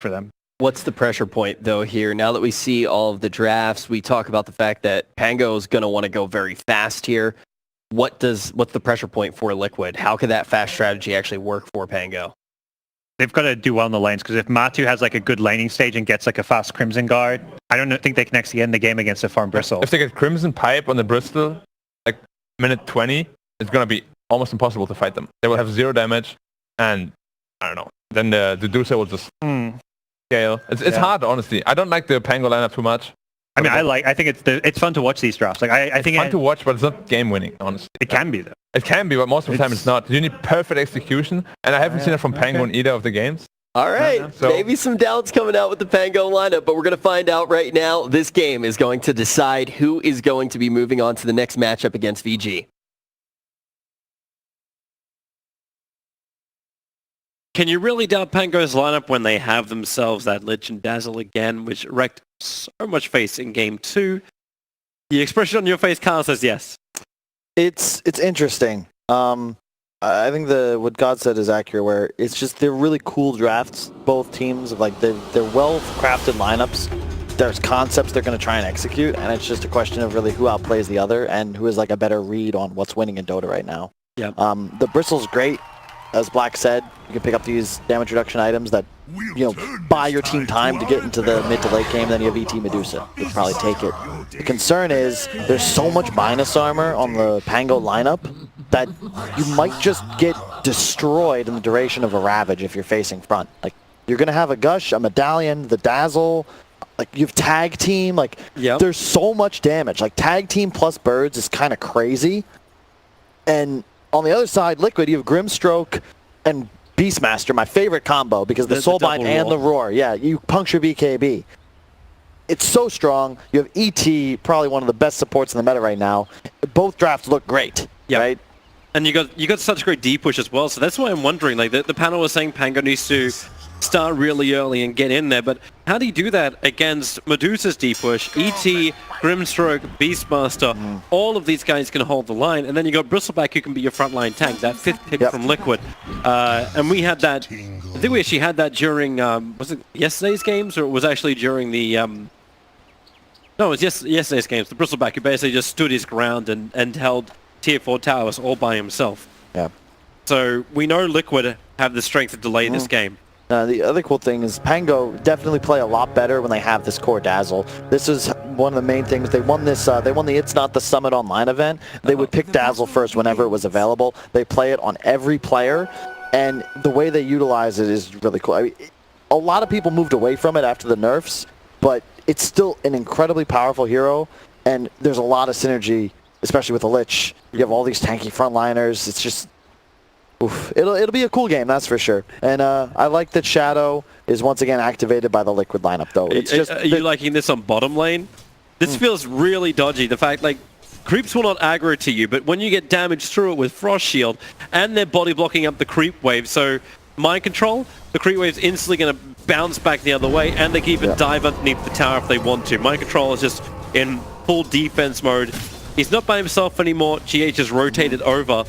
for them. What's the pressure point, though, here? Now that we see all of the drafts, we talk about the fact that Pango is going to want to go very fast here. What's the pressure point for Liquid? How could that fast strategy actually work for Pango? They've got to do well in the lanes, because if Matu has like a good laning stage and gets like a fast Crimson Guard, I don't think they can actually end the game against a farm Bristle. If they get Crimson Pipe on the Bristol, like minute 20, it's going to be almost impossible to fight them. They will have 0 damage, and I don't know. Then the Dusa will just scale. It's hard, honestly. I don't like the Pango lineup too much. I mean, I think it's fun to watch these drafts. Like I think it's fun to watch, but it's not game winning, honestly. It can be though. It can be, but most of the time it's not. You need perfect execution, and I haven't seen it from Pango in either of the games. All right, so maybe some doubts coming out with the Pango lineup, but we're going to find out right now. This game is going to decide who is going to be moving on to the next matchup against VG. Can you really doubt Pango's lineup when they have themselves that Lich and Dazzle again, which wrecked so much face in Game 2? The expression on your face, Kyle, says yes. It's interesting. I think what God said is accurate, where it's just they're really cool drafts. Both teams, like they're well-crafted lineups. There's concepts they're going to try and execute, and it's just a question of really who outplays the other and who is like a better read on what's winning in Dota right now. Yeah. The Bristle's great. As Black said, you can pick up these damage reduction items that, buy your team time to get into the mid to late game. Then you have ET Medusa. You'd probably take it. The concern is there's so much minus armor on the Pango lineup that you might just get destroyed in the duration of a Ravage if you're facing front. Like, you're going to have a Gush, a Medallion, the Dazzle, like, you have Tag Team. Like, there's so much damage. Like, Tag Team plus Birds is kind of crazy. And on the other side, Liquid, you have Grimstroke and Beastmaster, my favorite combo, because the Soulbind and the Roar. Yeah, you puncture BKB. It's so strong. You have ET, probably one of the best supports in the meta right now. Both drafts look great, right? And you got such great D push as well, so that's why I'm wondering, like, the panel was saying Pango needs to start really early and get in there, but how do you do that against Medusa's D push, ET, Grimstroke, Beastmaster? All of these guys can hold the line, and then you got Bristleback who can be your frontline tank, that 5th pick from Liquid. And we had that, I think we actually had that during, was it yesterday's games, or it was actually during the, no, it was yesterday's games, the Bristleback who basically just stood his ground and held Tier 4 towers all by himself. Yeah. So we know Liquid have the strength to delay this game. The other cool thing is Pango definitely play a lot better when they have this core Dazzle. This is one of the main things. They won this. They won the It's Not the Summit Online event. They would pick Dazzle first whenever it was available. They play it on every player, and the way they utilize it is really cool. I mean, a lot of people moved away from it after the nerfs, but it's still an incredibly powerful hero, and there's a lot of synergy, especially with the Lich. You have all these tanky frontliners. It's just... Oof. It'll be a cool game, that's for sure. And I like that Shadow is once again activated by the Liquid lineup, though. It's just are you liking this on bottom lane? This feels really dodgy. The fact, like, creeps will not aggro to you, but when you get damage through it with Frost Shield, and they're body blocking up the creep wave, so Mind Control, the creep wave's instantly going to bounce back the other way, and they can even dive underneath the tower if they want to. Mind Control is just in full defense mode. He's not by himself anymore. GH has rotated over.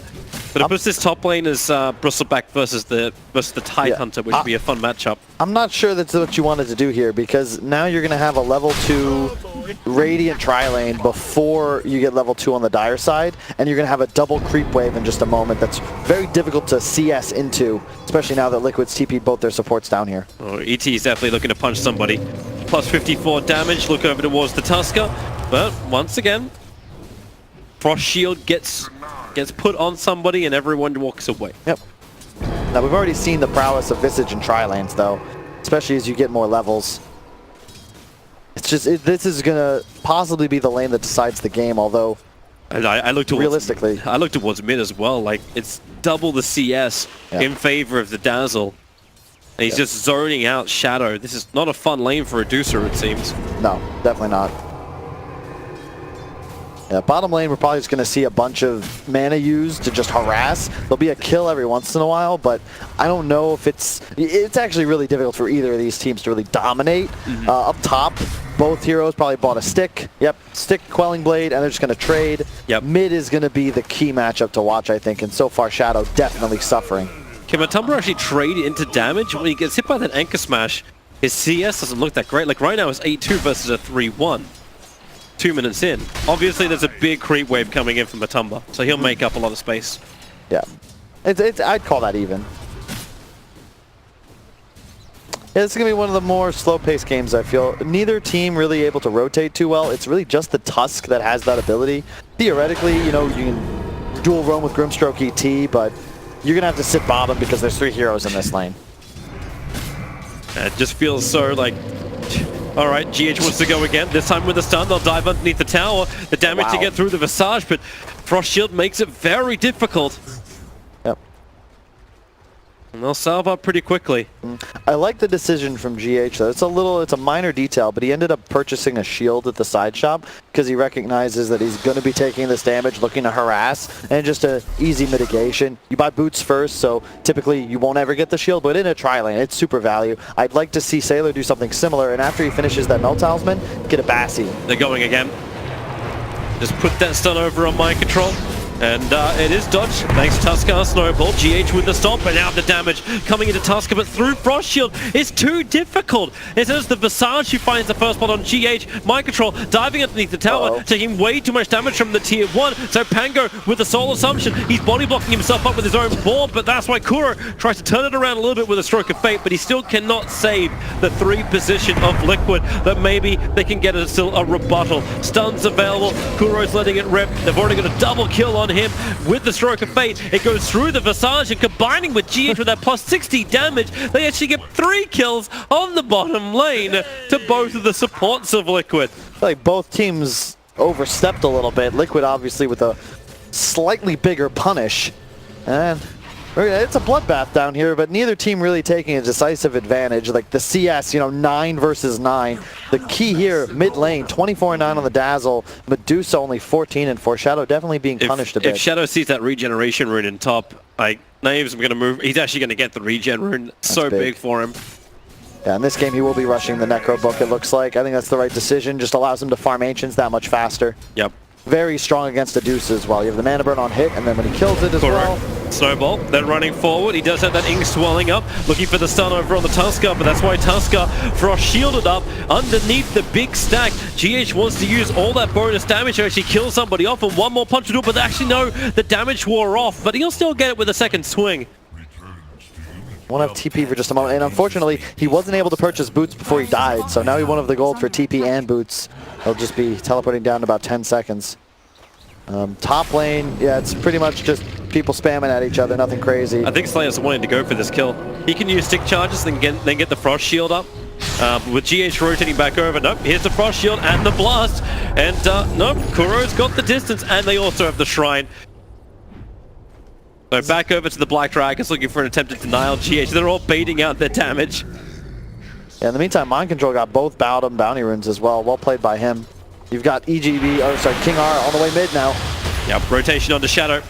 But it puts this top lane as Bristleback versus the Tide Hunter, which would be a fun matchup. I'm not sure that's what you wanted to do here, because now you're going to have a level 2 Radiant tri-lane before you get level 2 on the Dire side, and you're going to have a double creep wave in just a moment that's very difficult to CS into, especially now that Liquid's TP'd both their supports down here. Oh, ET is definitely looking to punch somebody. Plus 54 damage, look over towards the Tusker, but once again, Frost Shield gets put on somebody and everyone walks away. Yep. Now we've already seen the prowess of Visage and tri-lanes, though, especially as you get more levels. It's just this is gonna possibly be the lane that decides the game, although and I look towards realistically, I look towards mid as well. Like, it's double the CS in favor of the Dazzle. And he's just zoning out Shadow. This is not a fun lane for a Deucer, it seems. No, definitely not. Yeah, bottom lane, we're probably just going to see a bunch of mana used to just harass. There'll be a kill every once in a while, but I don't know if it's actually really difficult for either of these teams to really dominate. Up top, both heroes probably bought a stick. Yep, stick, Quelling Blade, and they're just going to trade. Mid is going to be the key matchup to watch, I think, and so far Shadow definitely suffering. Can Matumba actually trade into damage? When he gets hit by that Anchor Smash, His CS doesn't look that great. Like right now it's 8-2 versus a 3-1. 2 minutes in. Obviously there's a big creep wave coming in from Matumba, so he'll make up a lot of space. Yeah. I'd call that even. Yeah, this is going to be one of the more slow-paced games, I feel. Neither team really able to rotate too well. It's really just the Tusk that has that ability. Theoretically, you know, you can dual roam with Grimstroke ET, but you're going to have to sit bottom because there's 3 heroes in this lane. It just feels so like... Alright, GH wants to go again. This time with the stun, they'll dive underneath the tower. The damage to get through the Visage, but Frost Shield makes it very difficult. Yep. And they'll salve up pretty quickly. I like the decision from GH though. It's a minor detail, but he ended up purchasing a shield at the side shop because he recognizes that he's going to be taking this damage, looking to harass, and just a easy mitigation. You buy boots first, so typically you won't ever get the shield, but in a tri-lane, it's super value. I'd like to see Sailor do something similar, and after he finishes that Melt Talisman, get a Bassi. They're going again. Just put that stun over on mind control. And it is dodged, thanks to Tusker, Snowball, GH with the stomp, and now the damage coming into Tusker, but through Frost Shield is too difficult. It is the Visage who finds the first spot on GH, mind control, diving underneath the tower, taking way too much damage from the tier 1, so Pango with the Soul Assumption, he's body blocking himself up with his own board, but that's why Kuro tries to turn it around a little bit with a Stroke of Fate, but he still cannot save the 3 position of Liquid, that maybe they can get still a rebuttal. Stuns available, Kuro's letting it rip, they've already got a double kill on him with the Stroke of Fate. It goes through the Visage, and combining with GH with that plus 60 damage, they actually get 3 kills on the bottom lane to both of the supports of Liquid. I feel like both teams overstepped a little bit. Liquid obviously with a slightly bigger punish. And it's a bloodbath down here, but neither team really taking a decisive advantage. Like the CS, you know, 9 versus 9. The key here, mid lane, 24-9 on the Dazzle. Medusa only 14-4. Shadow definitely being punished a bit. If Shadow sees that regeneration rune in top, like, Naeem's going to move. He's actually going to get the regen rune. That's so big for him. Yeah, in this game he will be rushing the Necro Book, it looks like. I think that's the right decision. Just allows him to farm Ancients that much faster. Yep. Very strong against the Deuce as well. You have the mana burn on hit, and then when he kills it as well. Snowball, then running forward. He does have that ink swelling up, looking for the stun over on the Tusker, but that's why Tusker Frost shielded up underneath the big stack. GH wants to use all that bonus damage to actually kill somebody off, and one more punch to do it, but actually no, the damage wore off, but he'll still get it with a second swing. Won't have TP for just a moment, and unfortunately, he wasn't able to purchase boots before he died, so now he won of the gold for TP and boots. He'll just be teleporting down in about 10 seconds. Top lane, yeah, it's pretty much just people spamming at each other, nothing crazy. I think Slayer's wanting to go for this kill. He can use stick charges, then get the Frost Shield up. With GH rotating back over, nope, here's the Frost Shield and the Blast. And nope, Kuro's got the distance, and they also have the Shrine. So back over to the Black Dragons looking for an attempted denial. GH, they're all baiting out their damage. Yeah, in the meantime, Mind Control got both Bowdom bounty runes as well. Well played by him. You've got King R on the way mid now. Yep, rotation onto Shadow.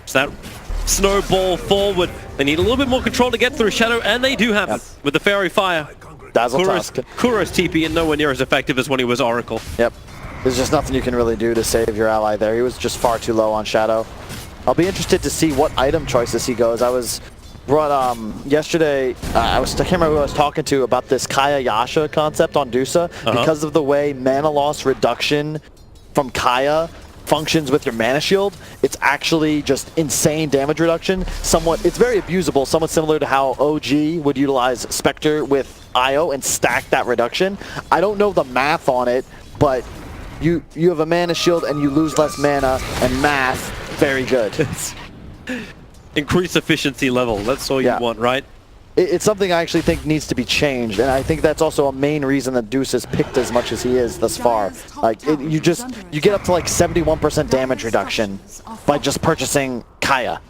So that snowball forward. They need a little bit more control to get through Shadow, and they do have it with the Fairy Fire. Dazzle Tusk. Kuro's TP and nowhere near as effective as when he was Oracle. Yep. There's just nothing you can really do to save your ally there. He was just far too low on Shadow. I'll be interested to see what item choices he goes. I was brought yesterday, I can't remember who I was talking to about this Kaya Yasha concept on Dusa. Because of the way mana loss reduction from Kaya functions with your mana shield, it's actually just insane damage reduction. It's very abusable, somewhat similar to how OG would utilize Spectre with IO and stack that reduction. I don't know the math on it, but you have a mana shield and you lose less mana, and math, very good. Increase efficiency level, that's all you want, right? It's something I actually think needs to be changed, and I think that's also a main reason that Deuce is picked as much as he is thus far. Like, you get up to like 71% damage reduction by just purchasing Kaya.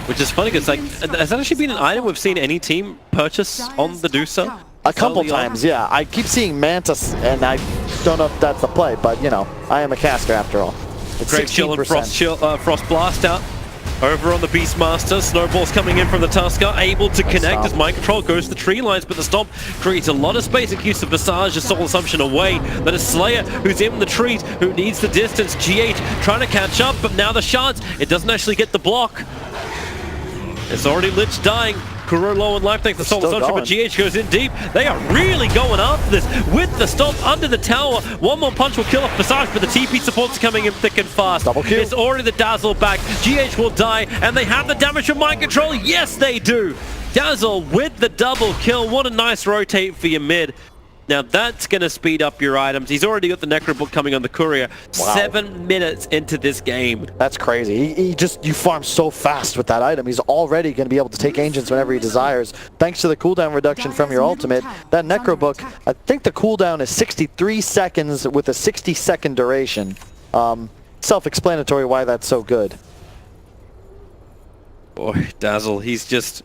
Which is funny, because like, has that actually been an item we've seen any team purchase on the Dusa? A couple times, yeah. I keep seeing Mantis, and I don't know if that's the play, but you know, I am a caster after all. It's Great Chill and Frost Blast out. Over on the Beastmaster, Snowball's coming in from the Tusker, able to connect as Mind Control goes to the tree lines, but the Stomp creates a lot of space and keeps the Visage, the Soul Assumption away. That is Slayer, who's in the trees, who needs the distance. GH trying to catch up, but now the shards, it doesn't actually get the block. It's already Lich dying. Kuro low in life thanks to Soul Still Assumption, but GH goes in deep. They are really going after this with the stomp under the tower. One more punch will kill off Visage, but the TP support's coming in thick and fast. Double kill. It's already the Dazzle back. GH will die, and they have the damage from Mind Control. Yes, they do. Dazzle with the double kill. What a nice rotate for your mid. Now that's going to speed up your items. He's already got the Necro Book coming on the Courier. Wow. 7 minutes into this game. That's crazy. You farm so fast with that item. He's already going to be able to take Ancients whenever he desires. Thanks to the cooldown reduction from your ultimate. That Necro Book, I think the cooldown is 63 seconds with a 60-second duration. Self-explanatory why that's so good. Boy, Dazzle, he's just...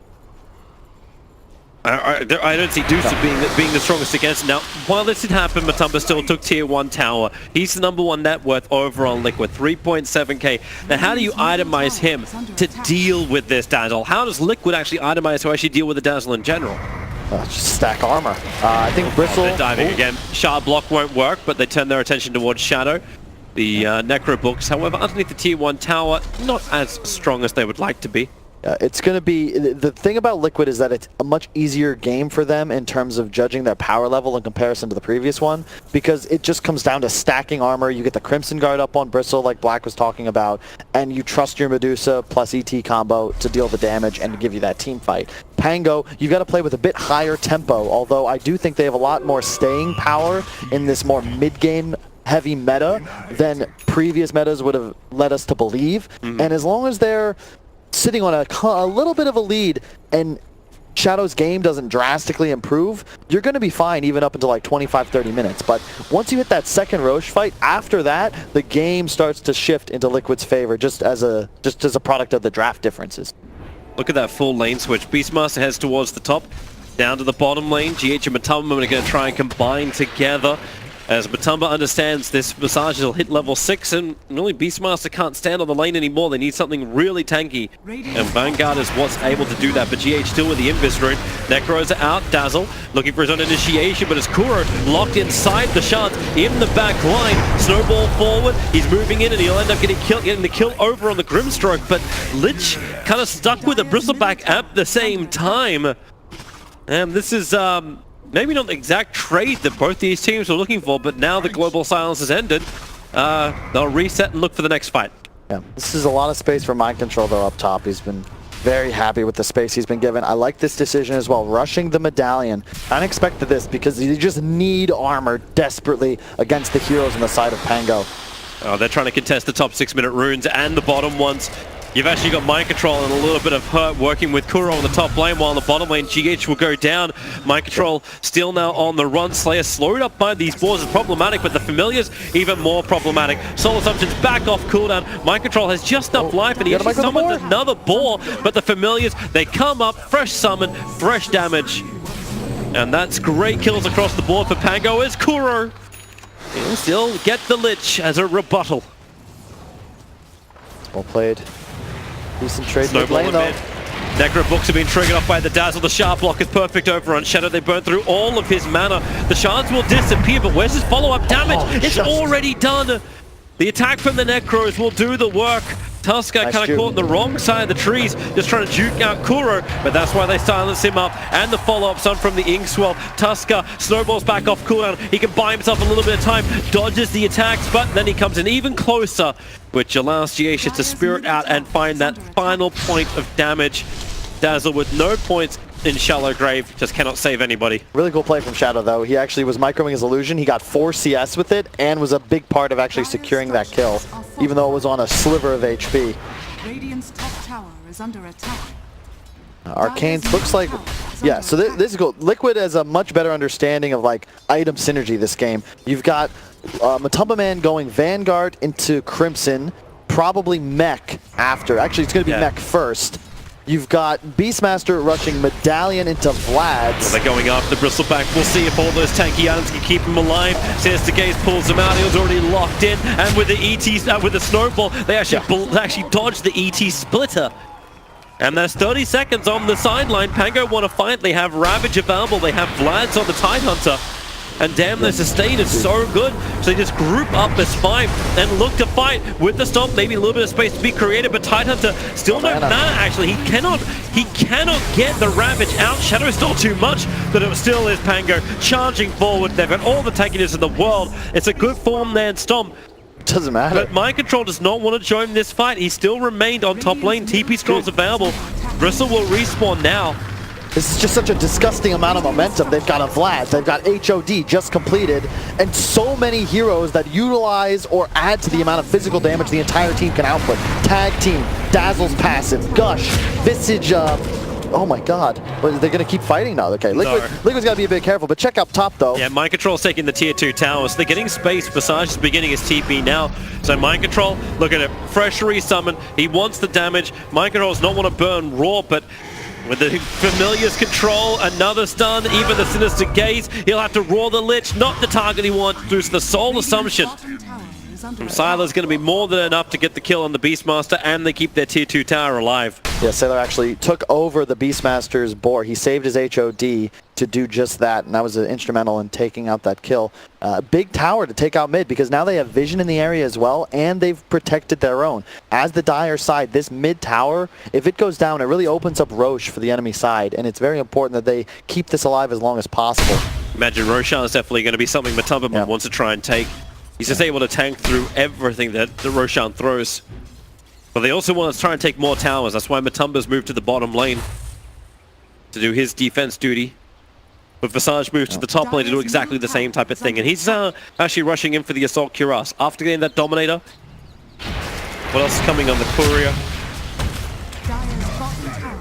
I don't see Deuce being the strongest against him. Now, while this had happened, Matumba still took tier 1 tower. He's the #1 net worth over on Liquid, 3.7k. Now, how do you itemize him to deal with this Dazzle? How does Liquid actually itemize to actually deal with the Dazzle in general? Just stack armor. I think Bristle... They're diving again. Shard block won't work, but they turn their attention towards Shadow. The Necro Books, however, underneath the tier 1 tower, not as strong as they would like to be. It's going to be... The thing about Liquid is that it's a much easier game for them in terms of judging their power level in comparison to the previous one, because it just comes down to stacking armor. You get the Crimson Guard up on Bristle, like Black was talking about, and you trust your Medusa plus ET combo to deal the damage and to give you that team fight. Pango, you've got to play with a bit higher tempo, although I do think they have a lot more staying power in this more mid-game heavy meta than previous metas would have led us to believe. And as long as they're sitting on a little bit of a lead and Shadow's game doesn't drastically improve, you're going to be fine even up until like 25-30 minutes. But once you hit that second Roche fight, after that, the game starts to shift into Liquid's favor just as a product of the draft differences. Look at that full lane switch. Beastmaster heads towards the top, down to the bottom lane. GH and Matumba are going to try and combine together. As Matumba understands this Visage will hit level 6, and really Beastmaster can't stand on the lane anymore. They need something really tanky, and Vanguard is what's able to do that. But GH still with the Invis rune. Necros are out. Dazzle looking for his own initiation, but it's Kuro locked inside the shards in the back line. Snowball forward. He's moving in, and he'll end up getting the kill over on the Grimstroke. But Lich kind of stuck with a Bristleback at the same time. And this is maybe not the exact trade that both these teams were looking for, but now the global silence has ended. They'll reset and look for the next fight. Yeah, this is a lot of space for Mind Control though up top. He's been very happy with the space he's been given. I like this decision as well, rushing the medallion. I unexpected this because you just need armor desperately against the heroes on the side of Pango. Oh, they're trying to contest the top 6-minute runes and the bottom ones. You've actually got Mind Control and a little bit of hurt working with Kuro on the top lane, while on the bottom lane GH will go down. Mind Control still now on the run. Slayer slowed up by these boars is problematic, but the Familiars even more problematic. Soul Assumption's back off cooldown. Mind Control has just enough life, and he actually summoned another boar, but the Familiars, they come up, fresh summon, fresh damage. And that's great kills across the board for Pango as Kuro. He'll still get the Lich as a rebuttal. Well played. Decent trade mid Snowball lane though. mid. Necro Books have been triggered off by the Dazzle. The Shard block is perfect over on Shadow. They burn through all of his mana. The Shards will disappear, but where's his follow-up damage? It's already done. The attack from the Necros will do the work. Tusker kind of caught in the wrong side of the trees, just trying to juke out Kuro, but that's why they silence him up. And the follow-up son from the Inkswell. Tusker snowballs back off cooldown. He can buy himself a little bit of time, dodges the attacks, but then he comes in even closer, which allows GH to spirit out and find that final point of damage. Dazzle with no points in Shallow Grave, just cannot save anybody. Really cool play from Shadow though. He actually was microing his illusion. He got 4 CS with it and was a big part of actually securing that kill, even though it was on a sliver of HP. Radiant's top tower is under attack. Arcane's looks like, yeah, so this is cool. Liquid has a much better understanding of like item synergy this game. You've got Matumba Man going Vanguard into Crimson, probably Mech after. Actually, it's going to be Mech first. You've got Beastmaster rushing Medallion into Vlad's. Well, they're going after the Bristleback. We'll see if all those tanky items can keep him alive. Sinister Gaze pulls him out. He was already locked in. And with the ET, with the Snowball, they actually dodged the ET Splitter. And there's 30 seconds on the sideline. Pango want to fight. They have Ravage available. They have Vlad's on the Tidehunter. And damn, their sustain is so good. So they just group up as 5 and look to fight with the stomp. Maybe a little bit of space to be created, but Tidehunter still no mana. Actually, he cannot get the Ravage out. Shadow is still too much, but it still is Pango charging forward. They've got all the tankiness in the world. It's a good form there and stomp. Doesn't matter. But Mind Control does not want to join this fight. He still remained on top lane. TP scrolls available. Bristle will respawn now. This is just such a disgusting amount of momentum. They've got a Vlad, they've got HOD just completed, and so many heroes that utilize or add to the amount of physical damage the entire team can output. Tag Team, Dazzle's passive, Gush, Visage, oh my god. They're going to keep fighting now. Okay, Liquid's got to be a bit careful, but check up top though. Yeah, Mind Control's taking the tier 2 towers. They're getting space. Visage is beginning his TP now. So Mind Control, look at it. Fresh resummon. He wants the damage. Mind Control does not want to burn raw, but with the Familiar's control, another stun, even the Sinister Gaze, he'll have to roar the Lich, not the target he wants, through the Soul Assumption. From Sylar's going to be more than enough to get the kill on the Beastmaster, and they keep their tier 2 tower alive. Yeah, Sailor actually took over the Beastmaster's boar. He saved his HOD to do just that, and that was instrumental in taking out that kill. Big tower to take out mid, because now they have vision in the area as well, and they've protected their own. As the Dire side, this mid tower, if it goes down, it really opens up Roche for the enemy side, and it's very important that they keep this alive as long as possible. Imagine Roshan is definitely going to be something Matumba wants to try and take. He's just able to tank through everything that Roshan throws. But they also want to try and take more towers. That's why Matumba's moved to the bottom lane to do his defense duty. But Visage moves to the top lane to do exactly the same type of thing. And he's actually rushing in for the Assault Cuirass. After getting that Dominator, what else is coming on the Courier?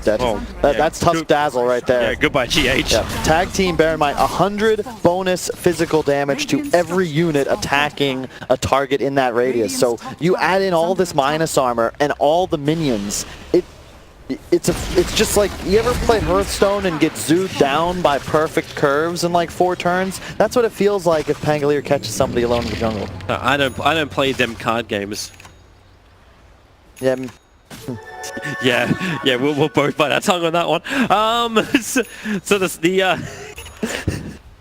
That's tough Dazzle right there. Yeah, goodbye GH. Yeah. Tag team, bear in mind, 100 bonus physical damage to every unit attacking a target in that radius. So you add in all this minus armor and all the minions. It's just like, you ever play Hearthstone and get zooed down by perfect curves in like 4 turns? That's what it feels like if Pangolier catches somebody alone in the jungle. I don't play them card games. Yeah. Yeah, we'll both bite our tongue on that one. So this, the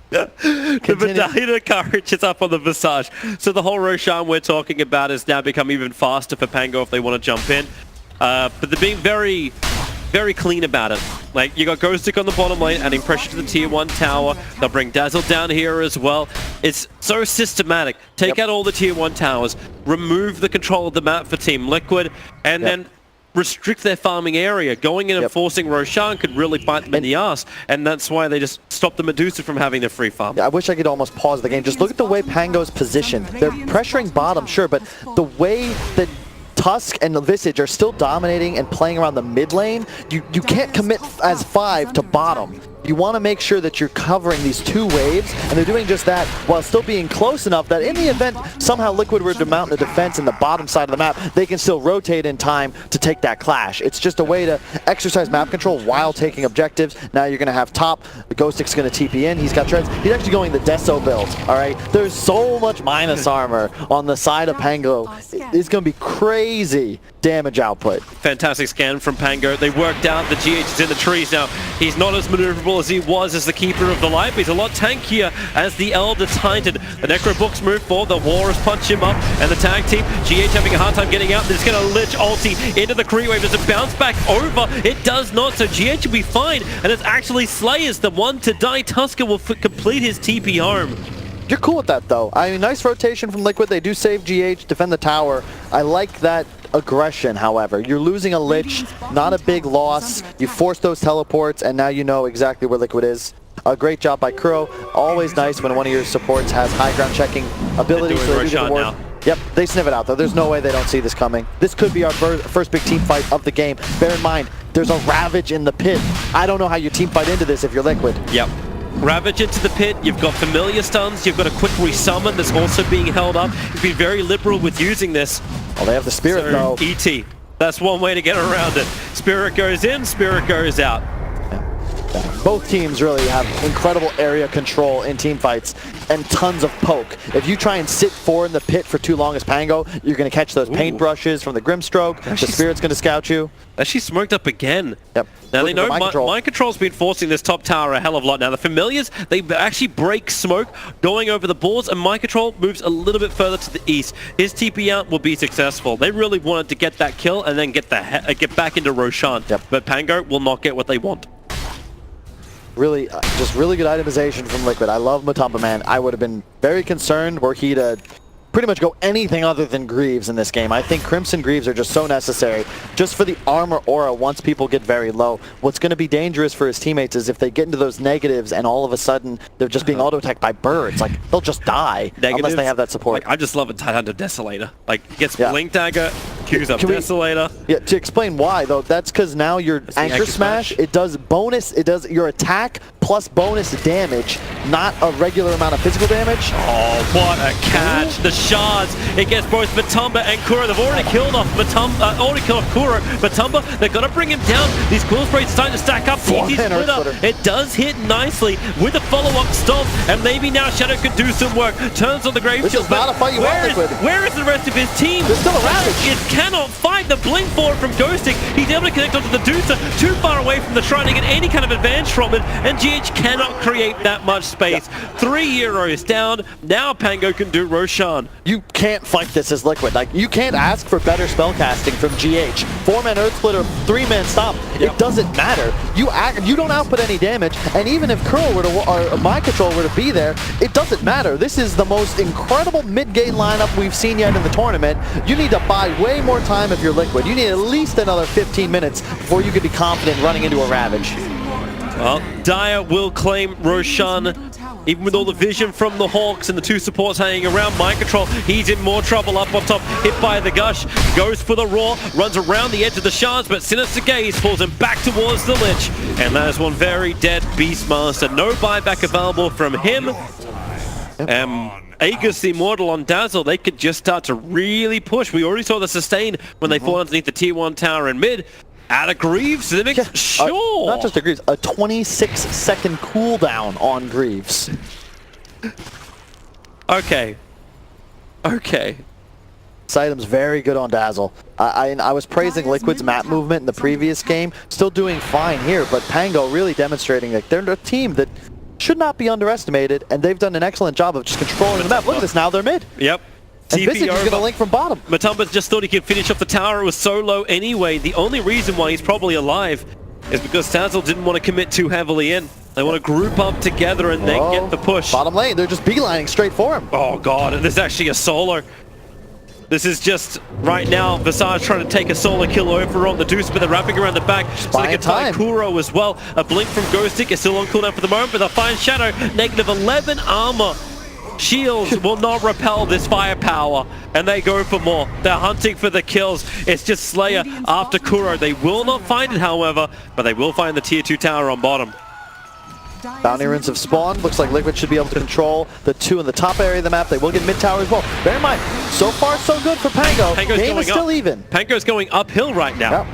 Medallion of Courage is up on the Visage. So the whole Roshan we're talking about has now become even faster for Pango if they want to jump in. But they're being very, very clean about it. Like, you got Ghostic on the bottom lane, adding pressure to the tier 1 tower. They'll bring Dazzle down here as well. It's so systematic. Take out all the tier 1 towers, remove the control of the map for Team Liquid, and then restrict their farming area. Going in and forcing Roshan could really bite them in the ass, and that's why they just stopped the Medusa from having their free farm. Yeah, I wish I could almost pause the game. Just look at the way Pango's positioned. They're pressuring bottom, sure, but the way that Tusk and the Visage are still dominating and playing around the mid lane, you can't commit as 5 to bottom. You want to make sure that you're covering these 2 waves, and they're doing just that while still being close enough that in the event somehow Liquid were to mount a defense in the bottom side of the map, they can still rotate in time to take that clash. It's just a way to exercise map control while taking objectives. Now you're going to have top. The Ghostic's going to TP in. He's got treads. He's actually going the Deso build, all right? There's so much minus armor on the side of Pango. It's going to be crazy damage output. Fantastic scan from Pango. They worked out the GH is in the trees now. He's not as maneuverable as he was as the Keeper of the Light, but he's a lot tankier as the Elder Titan. The Necro Books move forward, the Warriors punch him up, and the tag team, GH having a hard time getting out. They're just going to Lich ulti into the Kree wave. Does it bounce back over? It does not, so GH will be fine, and it's actually Slayers, the one to die. Tusker will complete his TP home. You're cool with that, though. I mean, nice rotation from Liquid. They do save GH, defend the tower. I like that aggression, however. You're losing a Lich, not a big loss. You force those teleports, and now you know exactly where Liquid is. A great job by Kuro. Always nice when one of your supports has high ground checking ability. So they do the ward. Yep, they sniff it out, though. There's no way they don't see this coming. This could be our first big team fight of the game. Bear in mind, there's a Ravage in the pit. I don't know how you team fight into this if you're Liquid. Yep. Ravage into the pit, you've got familiar stuns, you've got a quick resummon that's also being held up. You've been very liberal with using this. Oh, they have the Spirit, though. ET. That's one way to get around it. Spirit goes in, Spirit goes out. Both teams really have incredible area control in team fights and tons of poke. If you try and sit four in the pit for too long as Pango, you're going to catch those paintbrushes from the Grimstroke. The Spirit's going to scout you. Actually smoked up again. Yep. Now they Looking know for Mind Control's been forcing this top tower a hell of a lot. Now the Familiars, they actually break smoke going over the boards, and Mind Control moves a little bit further to the east. His TP out will be successful. They really wanted to get that kill and then get back into Roshan. Yep. But Pango will not get what they want. Really, just really good itemization from Liquid. I love Matumba, man. I would have been very concerned were he to pretty much go anything other than Greaves in this game. I think Crimson Greaves are just so necessary just for the armor aura once people get very low. What's going to be dangerous for his teammates is if they get into those negatives and all of a sudden they're just being auto-attacked by birds. Like, they'll just die unless they have that support. Like, I'm just loving Tidehunter Desolator. Like, gets Blink Dagger, queues up Desolator. Yeah, to explain why, though, that's because now your Anchor Smash, it does your attack plus bonus damage, not a regular amount of physical damage. Oh, what a catch. The shards. It gets both Matumba and Kuro. They've already killed off Kuro. Matumba, they've got to bring him down. These cool sprays starting to stack up. TT Splitter. It does hit nicely with a follow-up stomp, and maybe now Shadow could do some work. Turns on the Grave This is not a fight you want, Liquid. Where is the rest of his team? There's still a Ravage. It cannot fight the blink forward from Ghosting. He's able to connect onto the Dusa, too far away from the Shrine to get any kind of advantage from it, and GH cannot create that much space. 3 Euros down. Now Pango can do Roshan. You can't fight this as Liquid. Like, you can't ask for better spellcasting from GH. 4-man Earth Splitter, 3-man Stomp. It doesn't matter. You don't output any damage, and even if Curl were to, or Mind Control were to be there, it doesn't matter. This is the most incredible mid-game lineup we've seen yet in the tournament. You need to buy way more time if you're Liquid. You need at least another 15 minutes before you can be confident running into a Ravage. Well, Dire will claim Roshan. Even with all the vision from the Hawks and the two supports hanging around, Mind Control, he's in more trouble up on top. Hit by the Gush, goes for the Roar, runs around the edge of the shards, but Sinister Gaze pulls him back towards the Lich. And that is one very dead Beastmaster. No buyback available from him. Aegis the Immortal on Dazzle, they could just start to really push. We already saw the sustain when they fought underneath the tier 1 tower in mid. Out of Greaves, sure. Not just a Greaves, a 26-second cooldown on Greaves. Okay. This item's very good on Dazzle. I was praising Liquid's map movement in the previous game, still doing fine here, but Pango really demonstrating that they're a team that should not be underestimated, and they've done an excellent job of just controlling the map. Look at this, now they're mid. Yep. And Visage is going to link from bottom. Matumba just thought he could finish off the tower. It was so low anyway. The only reason why he's probably alive is because Dazzle didn't want to commit too heavily in. They want to group up together and then get the push. Bottom lane, they're just beelining straight for him. Oh god, there's actually a solo. This is just, right now, Visage trying to take a solo kill over on the Deuce, but they're wrapping around the back so they can find Kuro as well. A blink from Ghostic is still on cooldown for the moment, but they'll find Shadow. Negative 11 armor. Shields will not repel this firepower, and they go for more. They're hunting for the kills. It's just Slayer after Kuro. They will not find it, however, but they will find the tier 2 tower on bottom. Bounty runes have spawned. Looks like Liquid should be able to control the 2 in the top area of the map. They will get mid tower as well. Bear in mind, so far so good for Pango. Game is still even. Pango's going uphill right now. Yep.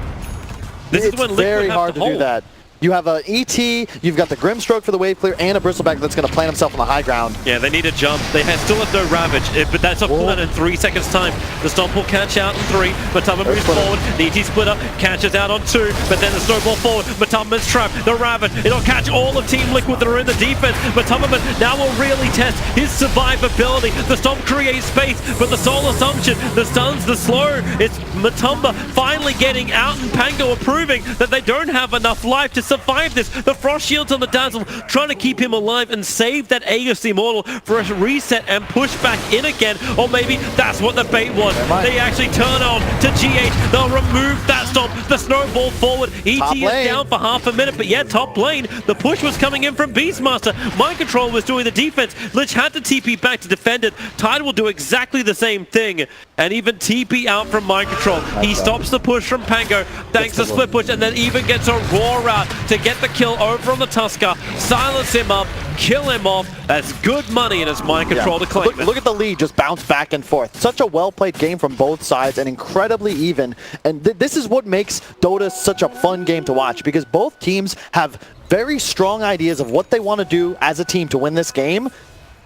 This is when Liquid very have hard to do that. You have a ET, you've got the Grimstroke for the wave clear, and a Bristleback that's going to plant himself on the high ground. Yeah, they need a jump. They still have no Ravage, but that's off cooldown in 3 seconds time. The Stomp will catch out in 3. Matumba moves forward. The ET Splitter catches out on 2, but then the Snowball forward. Matumba's trapped. The Ravage, it'll catch all of Team Liquid that are in the defense. Matumba now will really test his survivability. The Stomp creates space, but the Soul Assumption, the stuns, the slow, it's Matumba finally getting out, and Pango approving that they don't have enough life to survive this. The Frost Shields on the Dazzle trying to keep him alive and save that Aegis the Immortal for a reset and push back in again. Or maybe that's what the bait was. They actually turn on to GH. They'll remove that Stomp. The Snowball forward. ET is down for half a minute, but yeah, top lane. The push was coming in from Beastmaster. Mind Control was doing the defense. Lich had to TP back to defend it. Tide will do exactly the same thing. And even TP out from Mind Control. He stops the push from Pango thanks to split push, and then even gets a Roar out to get the kill over on the Tusker, silence him up, kill him off. That's good money, and it's Mind Control to claim it. Look at the lead just bounce back and forth. Such a well-played game from both sides and incredibly even. And this is what makes Dota such a fun game to watch, because both teams have very strong ideas of what they want to do as a team to win this game,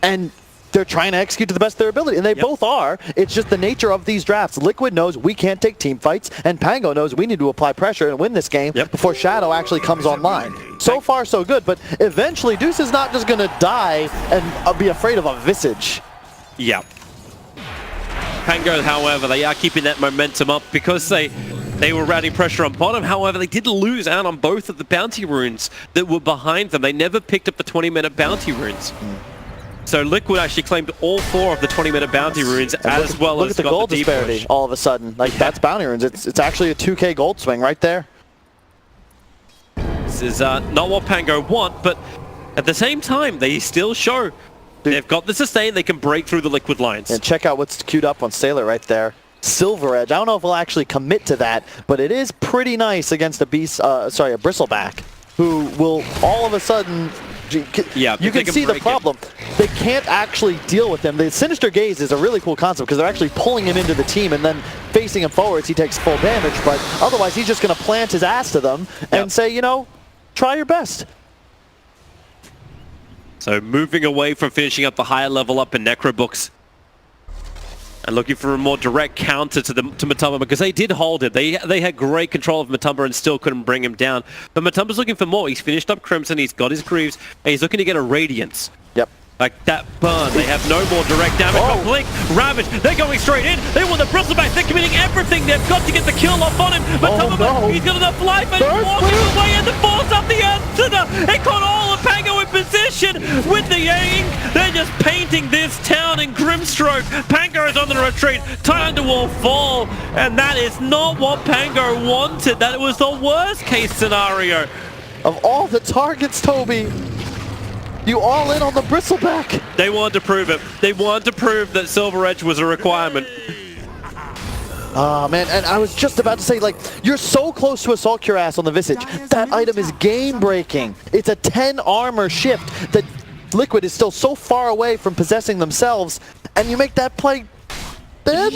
and they're trying to execute to the best of their ability, and they both are. It's just the nature of these drafts. Liquid knows we can't take team fights, and Pango knows we need to apply pressure and win this game before Shadow actually comes online. So far, so good, but eventually Deuce is not just going to die and be afraid of a Visage. Yeah. Pango, however, they are keeping that momentum up because they were routing pressure on bottom. However, they did lose out on both of the bounty runes that were behind them. They never picked up the 20-minute bounty runes. So Liquid actually claimed all 4 of the 20-minute bounty runes, as well look as at the gold disparity push. all of a sudden. Like, that's bounty runes. It's actually a 2K gold swing right there. This is not what Pango want, but at the same time, they still show they've got the sustain. They can break through the Liquid lines. And check out what's queued up on Sailor right there. Silver Edge. I don't know if we'll actually commit to that, but it is pretty nice against a bristleback, who will all of a sudden. Yeah, you can see the problem. They can't actually deal with him. The Sinister Gaze is a really cool concept because they're actually pulling him into the team and then facing him forwards. He takes full damage, but otherwise he's just going to plant his ass to them and say, you know, try your best. So moving away from finishing up the higher level up in Necrobooks and looking for a more direct counter to Matumba, because they did hold it. They had great control of Matumba and still couldn't bring him down. But Matumba's looking for more. He's finished up Crimson, he's got his Greaves, and he's looking to get a Radiance. Yep. Like that burn. They have no more direct damage. But Blink, Ravage, they're going straight in. They want the bristleback. They're committing everything. They've got to get the kill off on him. But he's got enough life and walking away and the force up the answer. It caught all of Pango in position with the Yang. They're just painting this town in Grimstroke. Pango is on the retreat. Time to wall fall. And that is not what Pango wanted. That was the worst case scenario. Of all the targets, Toby, you all in on the bristleback. They wanted to prove it. They wanted to prove that Silver Edge was a requirement. Oh, man, and I was just about to say, like, you're so close to Assault Cuirass on the Visage. That item is game-breaking. It's a 10 armor shift that Liquid is still so far away from possessing themselves, and you make that play then?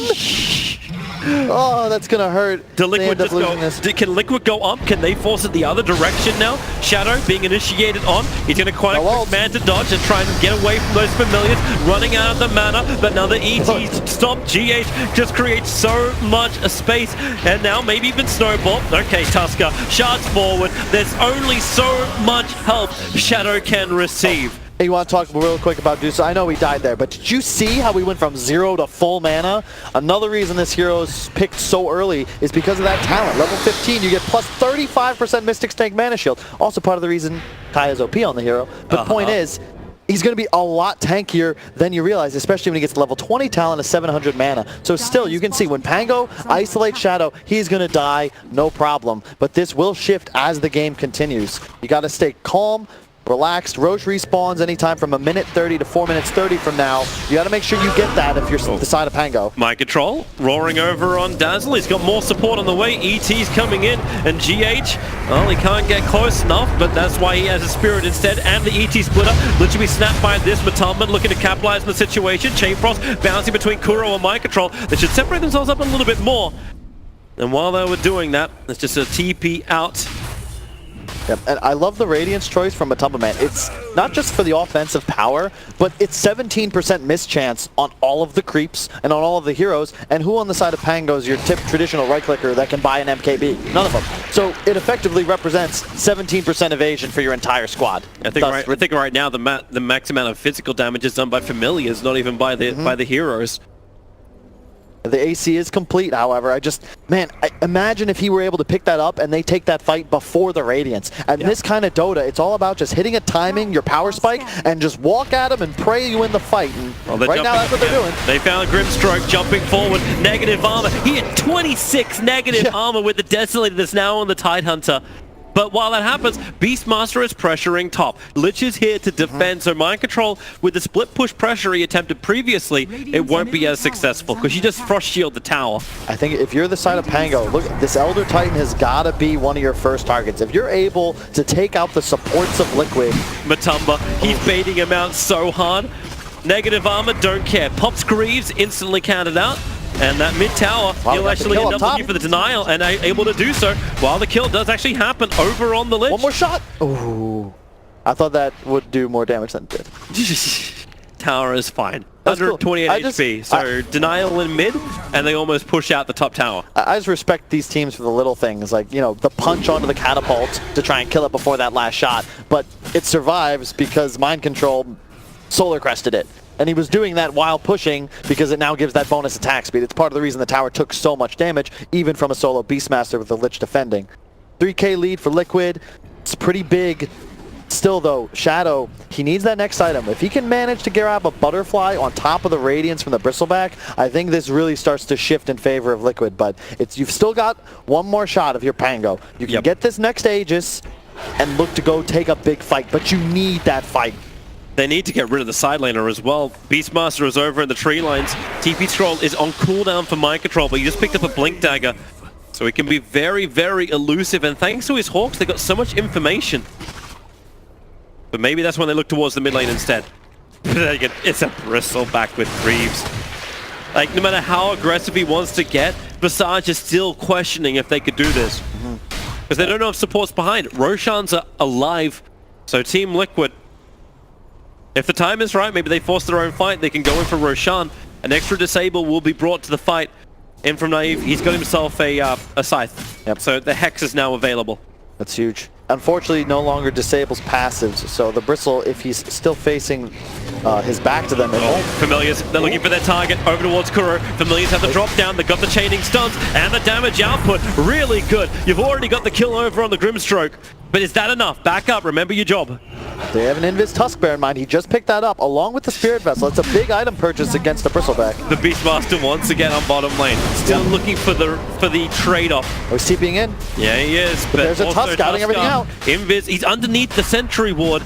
Oh, that's gonna hurt. Can Liquid go up? Can they force it the other direction now? Shadow being initiated on. He's gonna quite a quick man to dodge and try and get away from those familiars. Running out of the mana, but now the ET stop. GH just creates so much space, and now maybe even Snowball. Okay, Tusker shards forward. There's only so much help Shadow can receive. Hey, you want to talk real quick about Deuce? I know he died there, but did you see how we went from 0 to full mana? Another reason this hero is picked so early is because of that talent. Level 15, you get plus 35% Mystic Tank mana shield. Also part of the reason Kaya's OP on the hero. But the point is, he's going to be a lot tankier than you realize, especially when he gets to level 20 talent of 700 mana. So still, you can see when Pango isolates Shadow, he's going to die, no problem. But this will shift as the game continues. You got to stay calm, relaxed. Roche respawns anytime from a minute 30 to 4 minutes 30 from now. You got to make sure you get that if you're the side of Pango. Mind control, roaring over on Dazzle. He's got more support on the way. ET's coming in, and GH, well, he can't get close enough, but that's why he has a Spirit instead, and the ET splitter literally snapped by this. Matumba looking to capitalize on the situation. Chain Frost bouncing between Kuro and Mind Control. They should separate themselves up a little bit more. And while they were doing that, it's just a TP out. Yep, and I love the Radiance choice from Matumba, man. It's not just for the offensive power, but it's 17% miss chance on all of the creeps and on all of the heroes. And who on the side of Pango is your traditional right-clicker that can buy an MKB? None of them. So it effectively represents 17% evasion for your entire squad. I think right now the max amount of physical damage is done by familiars, not even by the heroes. The AC is complete, however. I imagine if he were able to pick that up and they take that fight before the Radiance. And this kind of Dota, it's all about just hitting a timing, your power spike, and just walk at him and pray you win the fight. And right now, that's what they're doing. They found Grimstroke jumping forward. Negative armor. He had 26 negative armor with the Desolator that's now on the Tidehunter. But while that happens, Beastmaster is pressuring top. Lich is here to defend, so Mind Control, with the split push pressure he attempted previously, it won't be as successful, because you just frost shield the tower. I think if you're the side of Pango, look, this Elder Titan has got to be one of your first targets. If you're able to take out the supports of Liquid. Matumba, he's baiting him out so hard. Negative armor, don't care. Pops Greaves, instantly counted out. And that mid-tower, he'll actually end up looking for the denial and able to do so, while the kill does actually happen over on the Lich. One more shot. Ooh. I thought that would do more damage than it did. Tower is fine. That's cool. 128 HP, so denial in mid, and they almost push out the top tower. I just respect these teams for the little things, like, you know, the punch onto the catapult to try and kill it before that last shot. But it survives because Mind Control solar crested it. And he was doing that while pushing because it now gives that bonus attack speed. It's part of the reason the tower took so much damage, even from a solo Beastmaster with the Lich defending. 3k lead for Liquid. It's pretty big. Still though, Shadow, he needs that next item. If he can manage to grab a Butterfly on top of the Radiance from the Bristleback, I think this really starts to shift in favor of Liquid. But you've still got one more shot of your Pango. You can get this next Aegis and look to go take a big fight, but you need that fight. They need to get rid of the side laner as well. Beastmaster is over in the tree lines. TP Scroll is on cooldown for Mind Control, but he just picked up a Blink Dagger. So he can be very, very elusive, and thanks to his Hawks, they got so much information. But maybe that's when they look towards the mid lane instead. It's a Bristleback with Greaves. Like, no matter how aggressive he wants to get, Visage is still questioning if they could do this. Because they don't know if support's behind. Roshan's alive, so Team Liquid, if the time is right, maybe they force their own fight, they can go in for Roshan. An extra disable will be brought to the fight. In from Naive, he's got himself a Scythe. Yep. So the Hex is now available. That's huge. Unfortunately, no longer disables passives, so the Bristle, if he's still facing his back to them, it won't. Familiars, they're looking for their target over towards Kuro. Familiars have the drop down, they've got the chaining stuns, and the damage output really good. You've already got the kill over on the Grimstroke, but is that enough? Back up, remember your job. They have an Invis Tusk Bear in mind. He just picked that up along with the Spirit Vessel. It's a big item purchase against the Bristleback. The Beastmaster once again on bottom lane, still looking for the trade-off. Oh, he's TPing in. Yeah, he is. But there's a Tusk scouting everything out. Invis, he's underneath the Sentry Ward.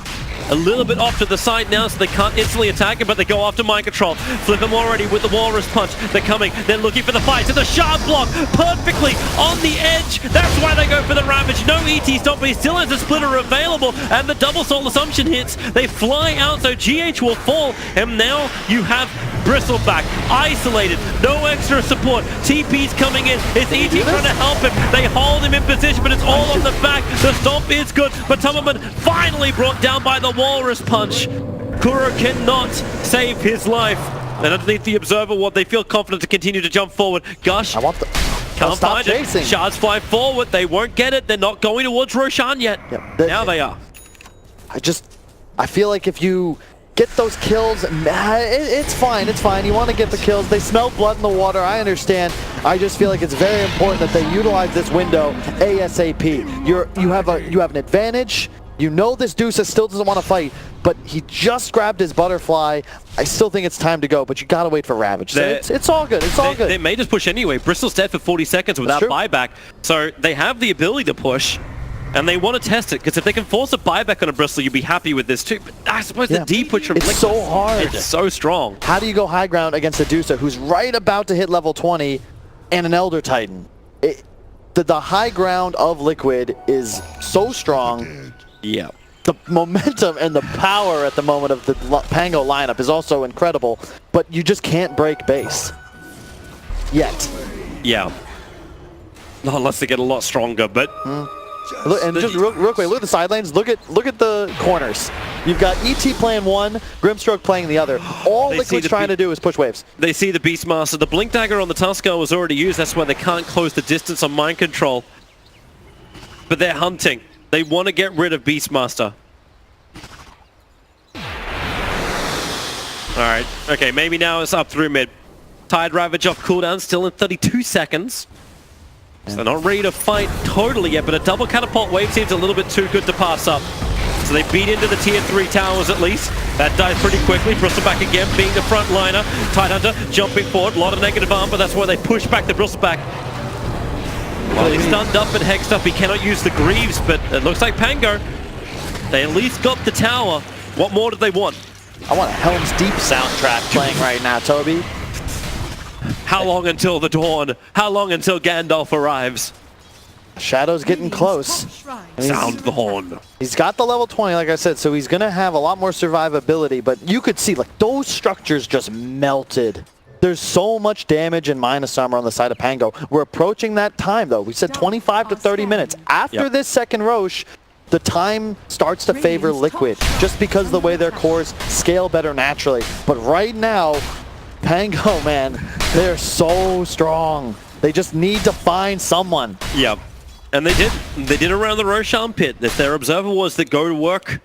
A little bit off to the side now, so they can't instantly attack him, but they go after Mind Control. Flip him already with the Walrus Punch. They're coming. They're looking for the fight. So the Shard block perfectly on the edge. That's why they go for the Ravage. No ET stop, but he still has a Splitter available, and the Double Soul Assumption hits. They fly out, so GH will fall, and now you have Bristleback isolated. No extra support. TP's coming in. It's ET trying to help him. They hold him in position, but it's all on the back. The stomp is good, but Tummerman finally brought down by the Walrus Punch. Kuro cannot save his life. And underneath the Observer Ward, they feel confident to continue to jump forward. Gush can't find it. Shards fly forward. They won't get it. They're not going towards Roshan yet. Now they are. I feel like if you get those kills, it's fine. It's fine. You want to get the kills. They smell blood in the water. I understand. I just feel like it's very important that they utilize this window ASAP. You have an advantage. You know this Deuce still doesn't want to fight, but he just grabbed his Butterfly. I still think it's time to go, but you gotta wait for Ravage. So it's all good. It's all good. They may just push anyway. Bristol's dead for 40 seconds without buyback, so they have the ability to push, and they want to test it, because if they can force a buyback on a Bristol, you'd be happy with this too. But I suppose the D push from Liquid, so hard. It's so strong. How do you go high ground against a Deuce who's right about to hit level 20 and an Elder Titan? The high ground of Liquid is so strong. Yeah. The momentum and the power at the moment of the Pango lineup is also incredible, but you just can't break base. Yet. Yeah. Not unless they get a lot stronger, but... Look, and just real quick, look at the side lanes, look at the corners. You've got ET playing one, Grimstroke playing the other. All Liquid's trying to do is push waves. They see the Beastmaster. The Blink Dagger on the Tusker was already used, that's why they can't close the distance on Mind Control. But they're hunting. They want to get rid of Beastmaster. Alright, okay, maybe now it's up through mid. Tide Ravage off cooldown, still in 32 seconds. So they're not ready to fight totally yet, but a double catapult wave seems a little bit too good to pass up. So they beat into the tier 3 towers at least. That dies pretty quickly. Bristleback again being the front liner. Tidehunter jumping forward, a lot of negative arm, but that's why they push back the Bristleback. While he's stunned up and hexed up, he cannot use the Greaves, but it looks like Pango. They at least got the tower. What more do they want? I want a Helm's Deep soundtrack playing right now, Toby. How long until the dawn? How long until Gandalf arrives? Shadow's getting close. Sound the horn. He's got the level 20, like I said, so he's going to have a lot more survivability, but you could see, like, those structures just melted. There's so much damage and minus armor on the side of Pango. We're approaching that time, though. We said 25 to 30 minutes. After this second Roche, the time starts to favor Liquid just because of the way their cores scale better naturally. But right now, Pango, man, they're so strong. They just need to find someone. Yeah, and they did. They did around the Roshan pit. If their observer was to go to work.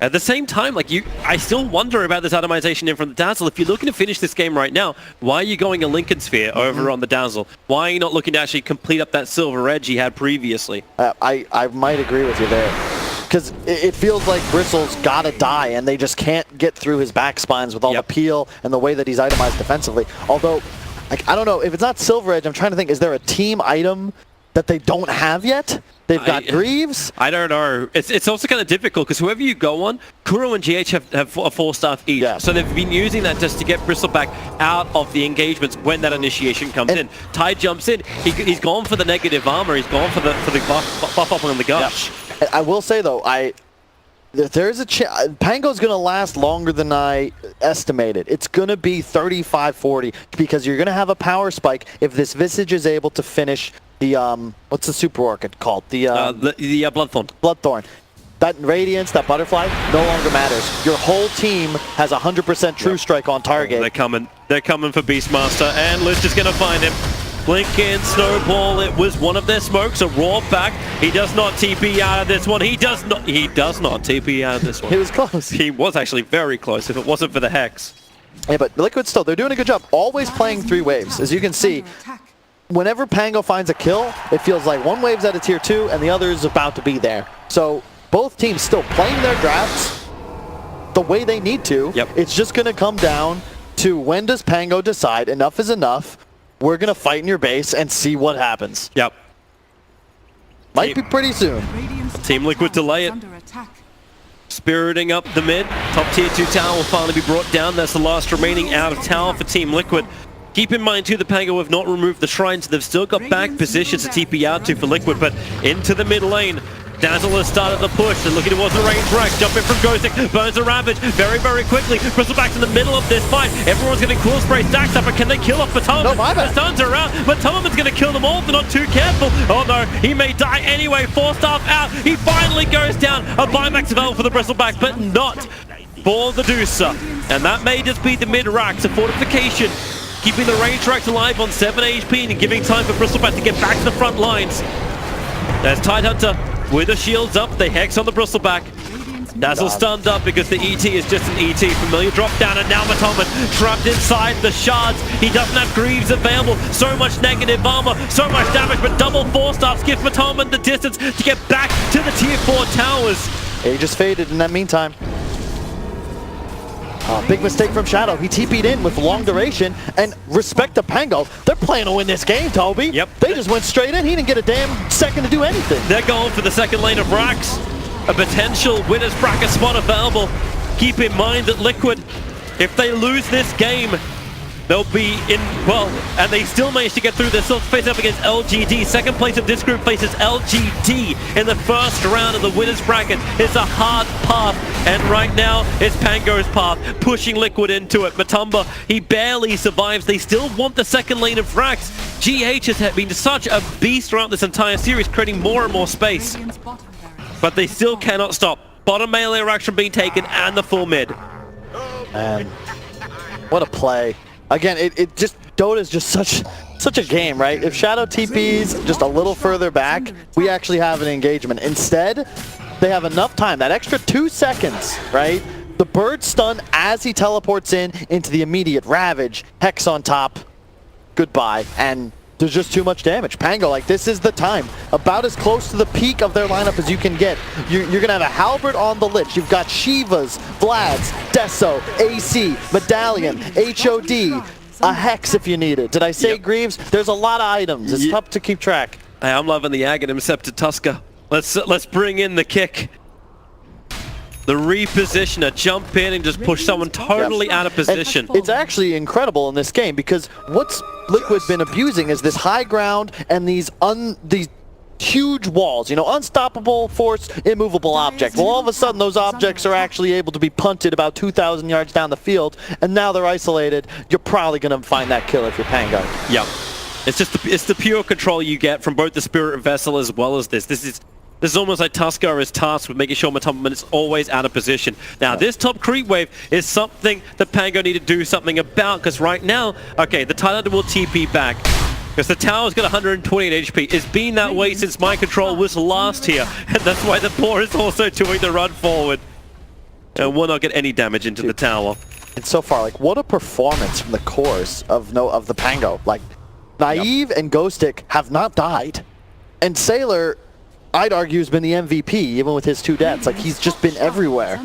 At the same time, like I still wonder about this atomization in from the Dazzle. If you're looking to finish this game right now, why are you going a Lincoln Sphere over on the Dazzle? Why are you not looking to actually complete up that silver edge he had previously? I might agree with you there. Because it feels like Bristle's gotta die, and they just can't get through his back spines with all the peel and the way that he's itemized defensively. Although, like, I don't know, if it's not Silver Edge, I'm trying to think, is there a team item that they don't have yet? They've got Greaves? I don't know. It's also kind of difficult, because whoever you go on, Kuro and GH have a 4-star each. Yeah. So they've been using that just to get Bristle back out of the engagements when that initiation comes in. Ty jumps in. He's gone for the negative armor. He's gone for the buff up on the gush. Yeah. I will say, though, there's a Pango's going to last longer than I estimated. It's going to be 35-40 because you're going to have a power spike if this Visage is able to finish the, what's the super orchid called? The Bloodthorn. Bloodthorn. That Radiance, that Butterfly, no longer matters. Your whole team has 100% True Strike on target. They're coming. They're coming for Beastmaster, and List is going to find him. Blink in, Snowball, it was one of their smokes, a raw back. He does not TP out of this one. He does not TP out of this one. He was close. He was actually very close if it wasn't for the Hex. Yeah, but Liquid still, they're doing a good job. Always playing 3 waves. As you can see, whenever Pango finds a kill, it feels like one wave's at a tier 2 and the other is about to be there. So both teams still playing their drafts the way they need to. Yep. It's just going to come down to when does Pango decide enough is enough. We're going to fight in your base and see what happens. Yep. Might be pretty soon. Team Liquid delay it. Spiriting up the mid. Top tier 2 tower will finally be brought down. That's the last remaining out of tower for Team Liquid. Keep in mind too, the Pango have not removed the shrines. They've still got back positions to TP out to for Liquid, but into the mid lane. Dazzle has started the push. They're looking towards the range rack. Jump in from Ghostic. Burns a Ravage very, very quickly. Bristleback's in the middle of this fight. Everyone's getting cool spray stacks up, but can they kill off Matoma? No, my bad. The stuns are out. Matoma's going to kill them all if they're not too careful. Oh no, he may die anyway. 4-star out. He finally goes down. A Bimax available for the Bristleback, but not for the Deucer. And that may just be the mid-racks. A fortification. Keeping the range racks alive on 7 HP and giving time for Bristleback to get back to the front lines. There's Tidehunter with the shields up. They Hex on the Bristleback. Dazzle stunned up because the ET is just an ET. Familiar drop down, and now Matoman trapped inside the shards. He doesn't have Greaves available. So much negative armor, so much damage, but double 4-stars gives Matoman the distance to get back to the tier 4 towers. He just faded in that meantime. Big mistake from Shadow. He TP'd in with long duration, and respect to Pango. They're playing to win this game, Toby. Yep. They just went straight in. He didn't get a damn second to do anything. They're going for the second lane of racks. A potential winner's bracket spot available. Keep in mind that Liquid, if they lose this game, they'll be in, well, and they still managed to get through. They're still facing up against LGD. Second place of this group faces LGD in the first round of the winner's bracket. It's a hard path, and right now it's Pango's path, pushing Liquid into it. Matumba, he barely survives. They still want the second lane of racks. GH has been such a beast throughout this entire series, creating more and more space. But they still cannot stop. Bottom melee racks from being taken and the full mid. Man, what a play. Again, it just, Dota's just such a game, right? If Shadow TP's just a little further back, we actually have an engagement. Instead, they have enough time, that extra 2 seconds, right? The bird stun as he teleports into the immediate Ravage, Hex on top, goodbye, and there's just too much damage. Pango, like, this is the time. About as close to the peak of their lineup as you can get. You're going to have a Halberd on the Lich. You've got Shivas, Vlads, Deso, AC, Medallion, HOD, a Hex if you need it. Did I say Greaves? There's a lot of items. It's tough to keep track. Hey, I'm loving the Aghanim Scepter Tusker. Let's bring in the kick. The repositioner, jump in and just push someone totally out of position. And it's actually incredible in this game because what's Liquid been abusing is this high ground and these huge walls, you know, unstoppable force, immovable object. Well, all of a sudden those objects are actually able to be punted about 2,000 yards down the field, and now they're isolated. You're probably going to find that kill if you're Pango. Yep. It's just it's the pure control you get from both the Spirit Vessel as well as this. This This is almost like Tuskar is tasked with making sure Matumbaman is always out of position. Now, this top creep wave is something that Pango need to do something about, because right now, okay, the Thailander will TP back. Because the tower's got 128 HP. It's been that way since Mind Control was last here. And that's why the Boar is also doing the run forward. And will not get any damage into the tower. And so far, like, what a performance from the cores of the Pango. Like, Naive and Ghostic have not died. And Sailor, I'd argue, has been the MVP, even with his 2 deaths. Like, he's just been everywhere.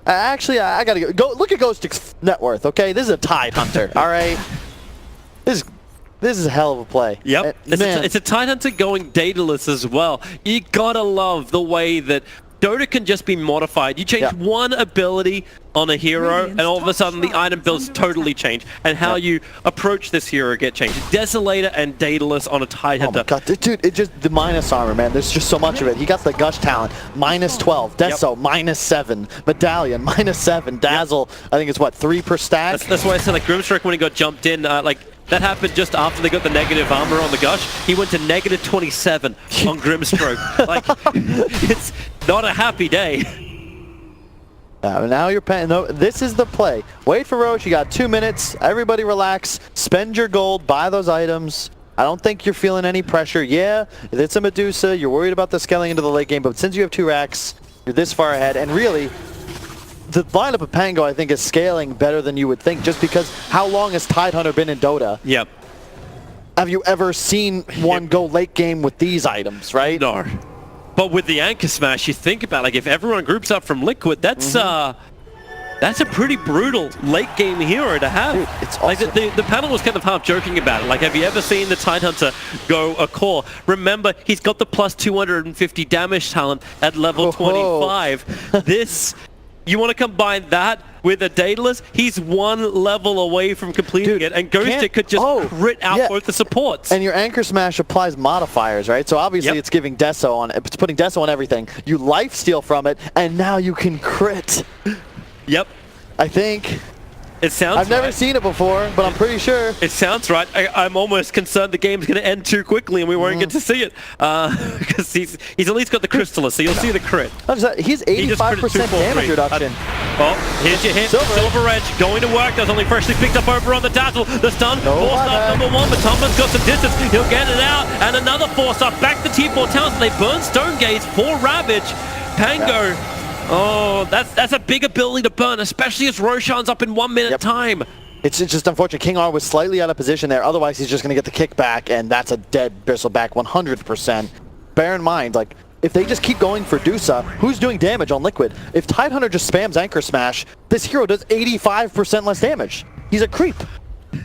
Actually, I gotta go look at Ghostic's net worth, okay? This is a Tide Hunter, all right? This is a hell of a play. Yep, it's a Tide Hunter going dataless as well. You gotta love the way that Dota can just be modified. You change one ability on a hero, and all of a sudden the item builds totally change, and how you approach this hero get changed. Desolator and dataless on a Tide Hunter. Oh my god, dude, it just, the minus armor, man, there's just so much of it. He got the Gush talent, -12, Deso, -7, Medallion, -7, Dazzle, I think it's what, 3 per stack? That's why I said, like, Grimstroke, when he got jumped in, like, that happened just after they got the negative armor on the Gush. He went to -27 on Grimstroke. Like, it's not a happy day. Now you're paying. No, this is the play. Wait for Roche. You got 2 minutes. Everybody relax. Spend your gold. Buy those items. I don't think you're feeling any pressure. Yeah, it's a Medusa. You're worried about the scaling into the late game, but since you have 2 racks, you're this far ahead. And really, the lineup of Pango, I think, is scaling better than you would think, just because how long has Tide Hunter been in Dota? Yep. Have you ever seen one go late game with these items, right? No. But with the Anchor Smash, you think about, like, if everyone groups up from Liquid, that's a pretty brutal late game hero to have. Dude, it's like the panel was kind of half joking about it. Like, have you ever seen the Tide Hunter go a core? Remember, he's got the plus 250 damage talent at level 25. This, you want to combine that with a Daedalus? He's 1 level away from completing it, and Ghostic could just crit out both the supports. And your Anchor Smash applies modifiers, right? So obviously it's giving Deso on, it's putting Deso on everything. You lifesteal from it, and now you can crit. Yep. I think. It sounds I've never seen it before, but I'm pretty sure. It sounds right. I'm almost concerned the game's going to end too quickly and we won't get to see it. Because he's at least got the Crystallis, so you'll see the crit. He's 85% damage reduction. Oh, here's your hit. Silver Edge going to work. That's only freshly picked up over on the Dazzle. The stun. 4-star #1, but Tomlin's got some distance. He'll get it out. And another 4-star. Back to T4 Towns. They burn Stone Gaze for Ravage. Pango. Oh, that's a big ability to burn, especially as Roshan's up in 1 minute time. It's just unfortunate. King R was slightly out of position there. Otherwise, he's just going to get the kickback, and that's a dead Bristleback 100%. Bear in mind, like, if they just keep going for Dusa, who's doing damage on Liquid? If Tide Hunter just spams Anchor Smash, this hero does 85% less damage. He's a creep.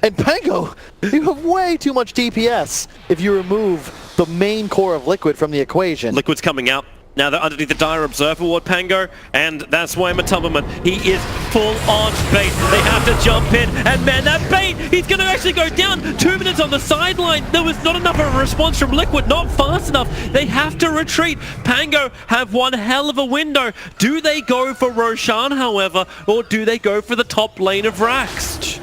And Pango, you have way too much DPS if you remove the main core of Liquid from the equation. Liquid's coming out. Now they're underneath the Dire Observer Ward, Pango, and that's why Matumbaman, he is full on bait. They have to jump in, and man, that bait, he's going to actually go down. 2 minutes on the sideline. There was not enough of a response from Liquid, not fast enough. They have to retreat. Pango have one hell of a window. Do they go for Roshan, however, or do they go for the top lane of Rax?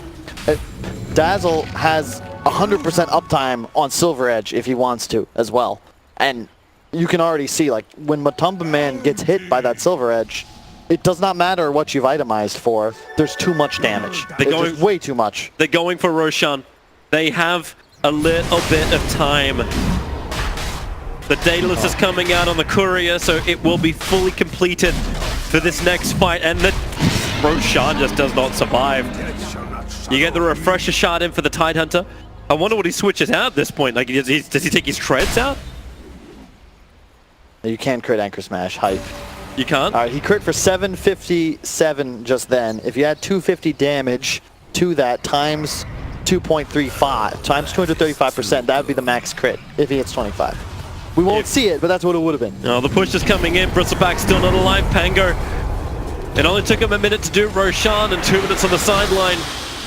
Dazzle has 100% uptime on Silver Edge if he wants to as well. And you can already see, like, when Matumbaman gets hit by that Silver Edge, it does not matter what you've itemized for. There's too much damage. There's way too much. They're going for Roshan. They have a little bit of time. The Daedalus is coming out on the Courier, so it will be fully completed for this next fight, and the Roshan just does not survive. You get the refresher shot in for the Tide Hunter. I wonder what he switches out at this point. Like, does he take his treads out? You can crit Anchor Smash, hype. You can't? All right, he crit for 757 just then. If you add 250 damage to that times 2.35, times 235%, that would be the max crit if he hits 25. We won't see it, but that's what it would have been. Oh, the push is coming in. Bristleback still not alive. Pango. It only took him a minute to do Roshan and 2 minutes on the sideline.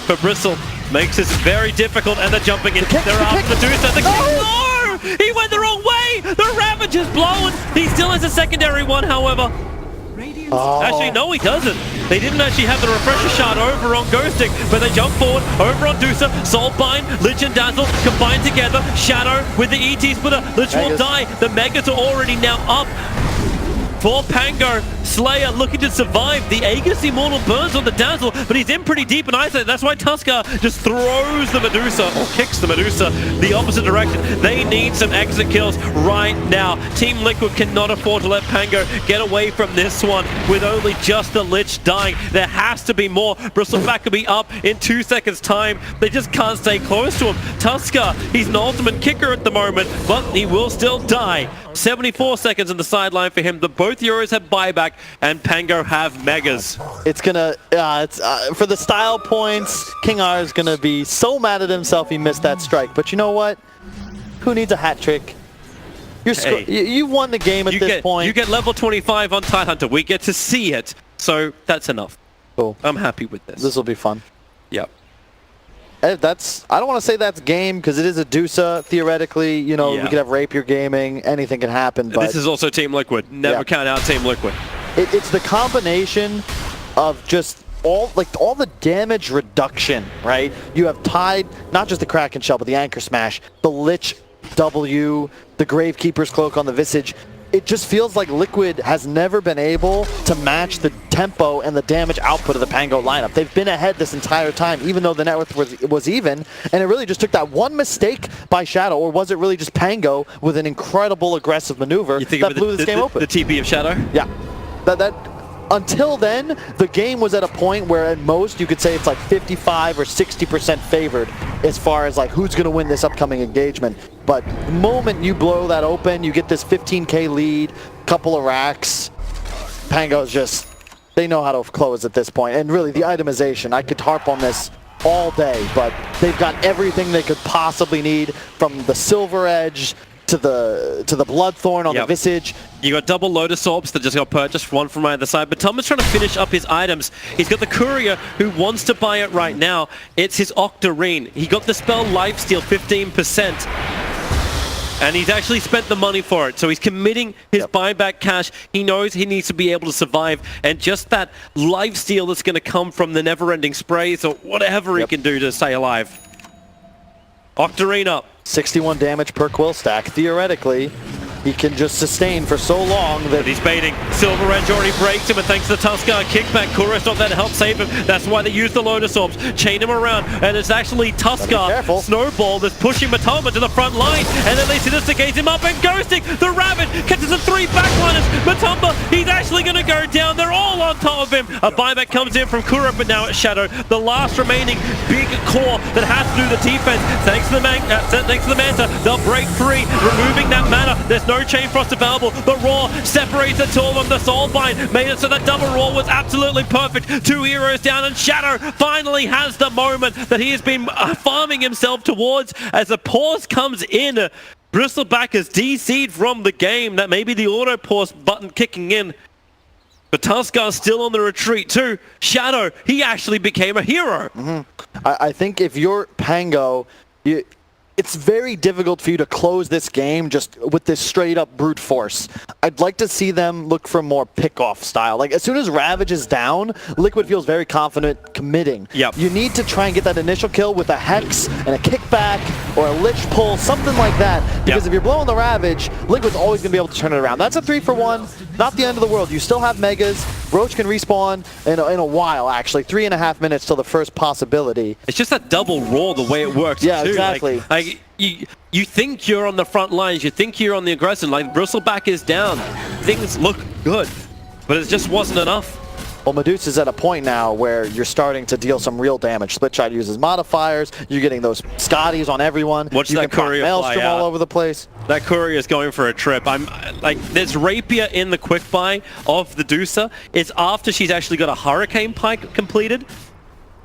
But Bristle makes this very difficult, and they're jumping in. They're after Medusa. The kick. No! He went the wrong way! The Ravage is blown! He still has a secondary one, however. Oh. Actually, no, he doesn't. They didn't actually have the refresher shard over on Ghosting, but they jump forward over on Dusa. Soulbind, Lich and Dazzle combined together. Shadow with the ET splitter. Lich will die. The Megas are already now up. For Pango, Slayer looking to survive. The Aegis Immortal burns on the Dazzle, but he's in pretty deep in eyesight. That's why Tusker just throws the Medusa, or kicks the Medusa, the opposite direction. They need some exit kills right now. Team Liquid cannot afford to let Pango get away from this one with only just the Lich dying. There has to be more. Bristleback could be up in 2 seconds' time. They just can't stay close to him. Tusker, he's an ultimate kicker at the moment, but he will still die. 74 seconds on the sideline for him. Both heroes have buyback, and Pango have Megas. It's gonna, for the style points, King R is gonna be so mad at himself he missed that strike. But you know what? Who needs a hat trick? You won the game at this point. You get level 25 on Tidehunter. We get to see it, so that's enough. Cool. I'm happy with this. This will be fun. Yep. I don't want to say that's game because it is a Dusa. Theoretically, you know, we could have Rapier gaming. Anything can happen. But this is also Team Liquid. Never count out Team Liquid. It's the combination of just all the damage reduction, right? You have tied not just the Kraken Shell, but the Anchor Smash, the Lich W, the Gravekeeper's Cloak on the Visage. It just feels like Liquid has never been able to match the tempo and the damage output of the Pango lineup. They've been ahead this entire time, even though the net worth was even, and it really just took that one mistake by Shadow, or was it really just Pango with an incredible aggressive maneuver that blew this game open? The TP of Shadow? Yeah. Until then, the game was at a point where at most you could say it's like 55 or 60% favored as far as like who's going to win this upcoming engagement. But the moment you blow that open, you get this 15k lead, couple of racks. Pango's just, they know how to close at this point. And really the itemization, I could harp on this all day, but they've got everything they could possibly need, from the Silver Edge to the Bloodthorn on the Visage. You got double Lotus Orbs that just got purchased, one from either side. But Tom is trying to finish up his items. He's got the Courier who wants to buy it right now. It's his Octarine. He got the spell Lifesteal 15%. And he's actually spent the money for it. So he's committing his buyback cash. He knows he needs to be able to survive. And just that lifesteal that's going to come from the never-ending sprays or whatever he can do to stay alive. Octarine up. 61 damage per quill stack. Theoretically, he can just sustain for so long that... But he's baiting. Silver Edge already breaks him, and thanks to the Tusker kickback, Kuro's not there to help save him. That's why they use the Lotus Orbs. Chain him around, and it's actually Tusker, Snowball, that's pushing Matoma to the front line, and then they synestigate him up, and Ghosting, the Rabbit, catches the 3 backliners. Matoma, he's actually going to go down. They're all on top of him. A buyback comes in from Kuro, but now it's Shadow. The last remaining big core that has to do the defense. Thanks to the Manta, they'll break free, removing that mana. There's no Chain Frost available, but Raw separates the two of them. The Soulbind made it so that double Raw was absolutely perfect. 2 heroes down, and Shadow finally has the moment that he has been farming himself towards as the pause comes in. Bristleback is DC'd from the game. That may be the auto pause button kicking in. But Tuskar's still on the retreat too. Shadow, he actually became a hero. I think if you're Pango, it's very difficult for you to close this game just with this straight up brute force. I'd like to see them look for more pick-off style. Like, as soon as Ravage is down, Liquid feels very confident committing. You need to try and get that initial kill with a Hex and a kickback or a Lich pull, something like that. Because if you're blowing the Ravage, Liquid's always going to be able to turn it around. That's a 3-for-1. Not the end of the world. You still have Megas. Roach can respawn in a while, actually. 3.5 minutes till the first possibility. It's just that double Raw, the way it works too. Exactly. You think you're on the front lines, you think you're on the aggressor, like Bristleback is down. Things look good, but it just wasn't enough. Well, Medusa's at a point now where you're starting to deal some real damage. Splitshot uses modifiers, you're getting those Scotties on everyone. Watch that Courier Maelstrom all over the place. That Courier is going for a trip. I'm like, there's Rapier in the quick buy of the Dusa. It's after she's actually got a Hurricane Pike completed.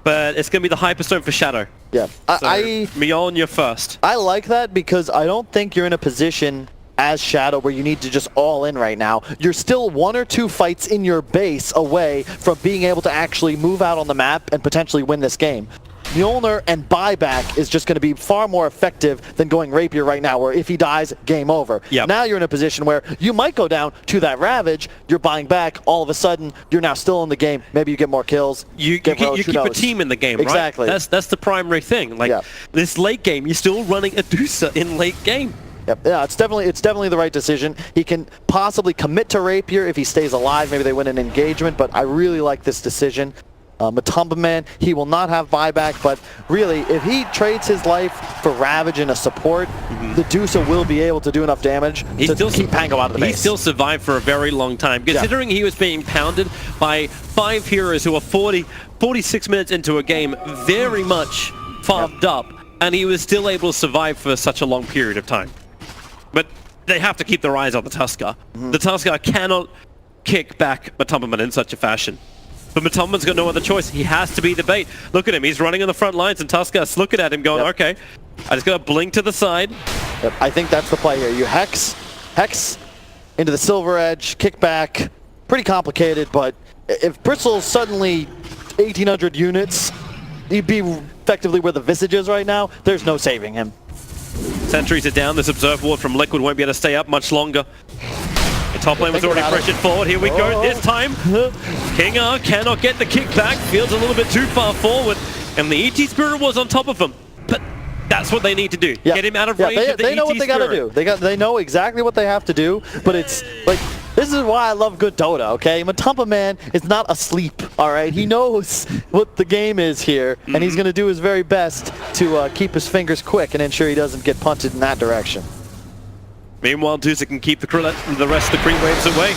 But it's going to be the Hyperstone for Shadow. Yeah. So, Mjolnir, you're first. I like that because I don't think you're in a position as Shadow where you need to just all in right now. You're still 1 or 2 fights in your base away from being able to actually move out on the map and potentially win this game. Mjolnir and buyback is just going to be far more effective than going Rapier right now, where if he dies, game over. Yep. Now you're in a position where you might go down to that Ravage, you're buying back, all of a sudden, you're now still in the game. Maybe you get more kills. You get keep Roche, who a knows? team in the game, Exactly. right? That's the primary thing. Like, this late game, you're still running a Dusa in late game. Yep. Yeah, it's definitely the right decision. He can possibly commit to Rapier if he stays alive. Maybe they win an engagement, but I really like this decision. Matumba Man, he will not have buyback, but really, if he trades his life for Ravage and a support, the Dusa will be able to do enough damage to keep Pango out of the base. He still survived for a very long time, considering he was being pounded by 5 heroes who are 46 minutes into a game, very much farmed up, and he was still able to survive for such a long period of time. But they have to keep their eyes on the Tusker. The Tusker cannot kick back Matumba in such a fashion. But Matumba's got no other choice. He has to be the bait. Look at him. He's running on the front lines, and Tusker's looking at him going, okay, I just got to blink to the side. Yep. I think that's the play here. You Hex into the Silver Edge, kick back. Pretty complicated, but if Bristle's suddenly 1,800 units, he'd be effectively where the Visage is right now. There's no saving him. Sentries are down. This Observe Ward from Liquid won't be able to stay up much longer. The top lane was already pressured forward. Here we go. This time, King R cannot get the kick back. Feels a little bit too far forward. And the ET Spirit was on top of him. But that's what they need to do. Get him out of range of the ET Spirit. They know what they got to do. They know exactly what they have to do. But it's like, this is why I love good Dota, okay? Matumba Man is not asleep, all right? He knows what the game is here, and he's going to do his very best to keep his fingers quick and ensure he doesn't get punted in that direction. Meanwhile, Dusa can keep the rest of the creep waves away.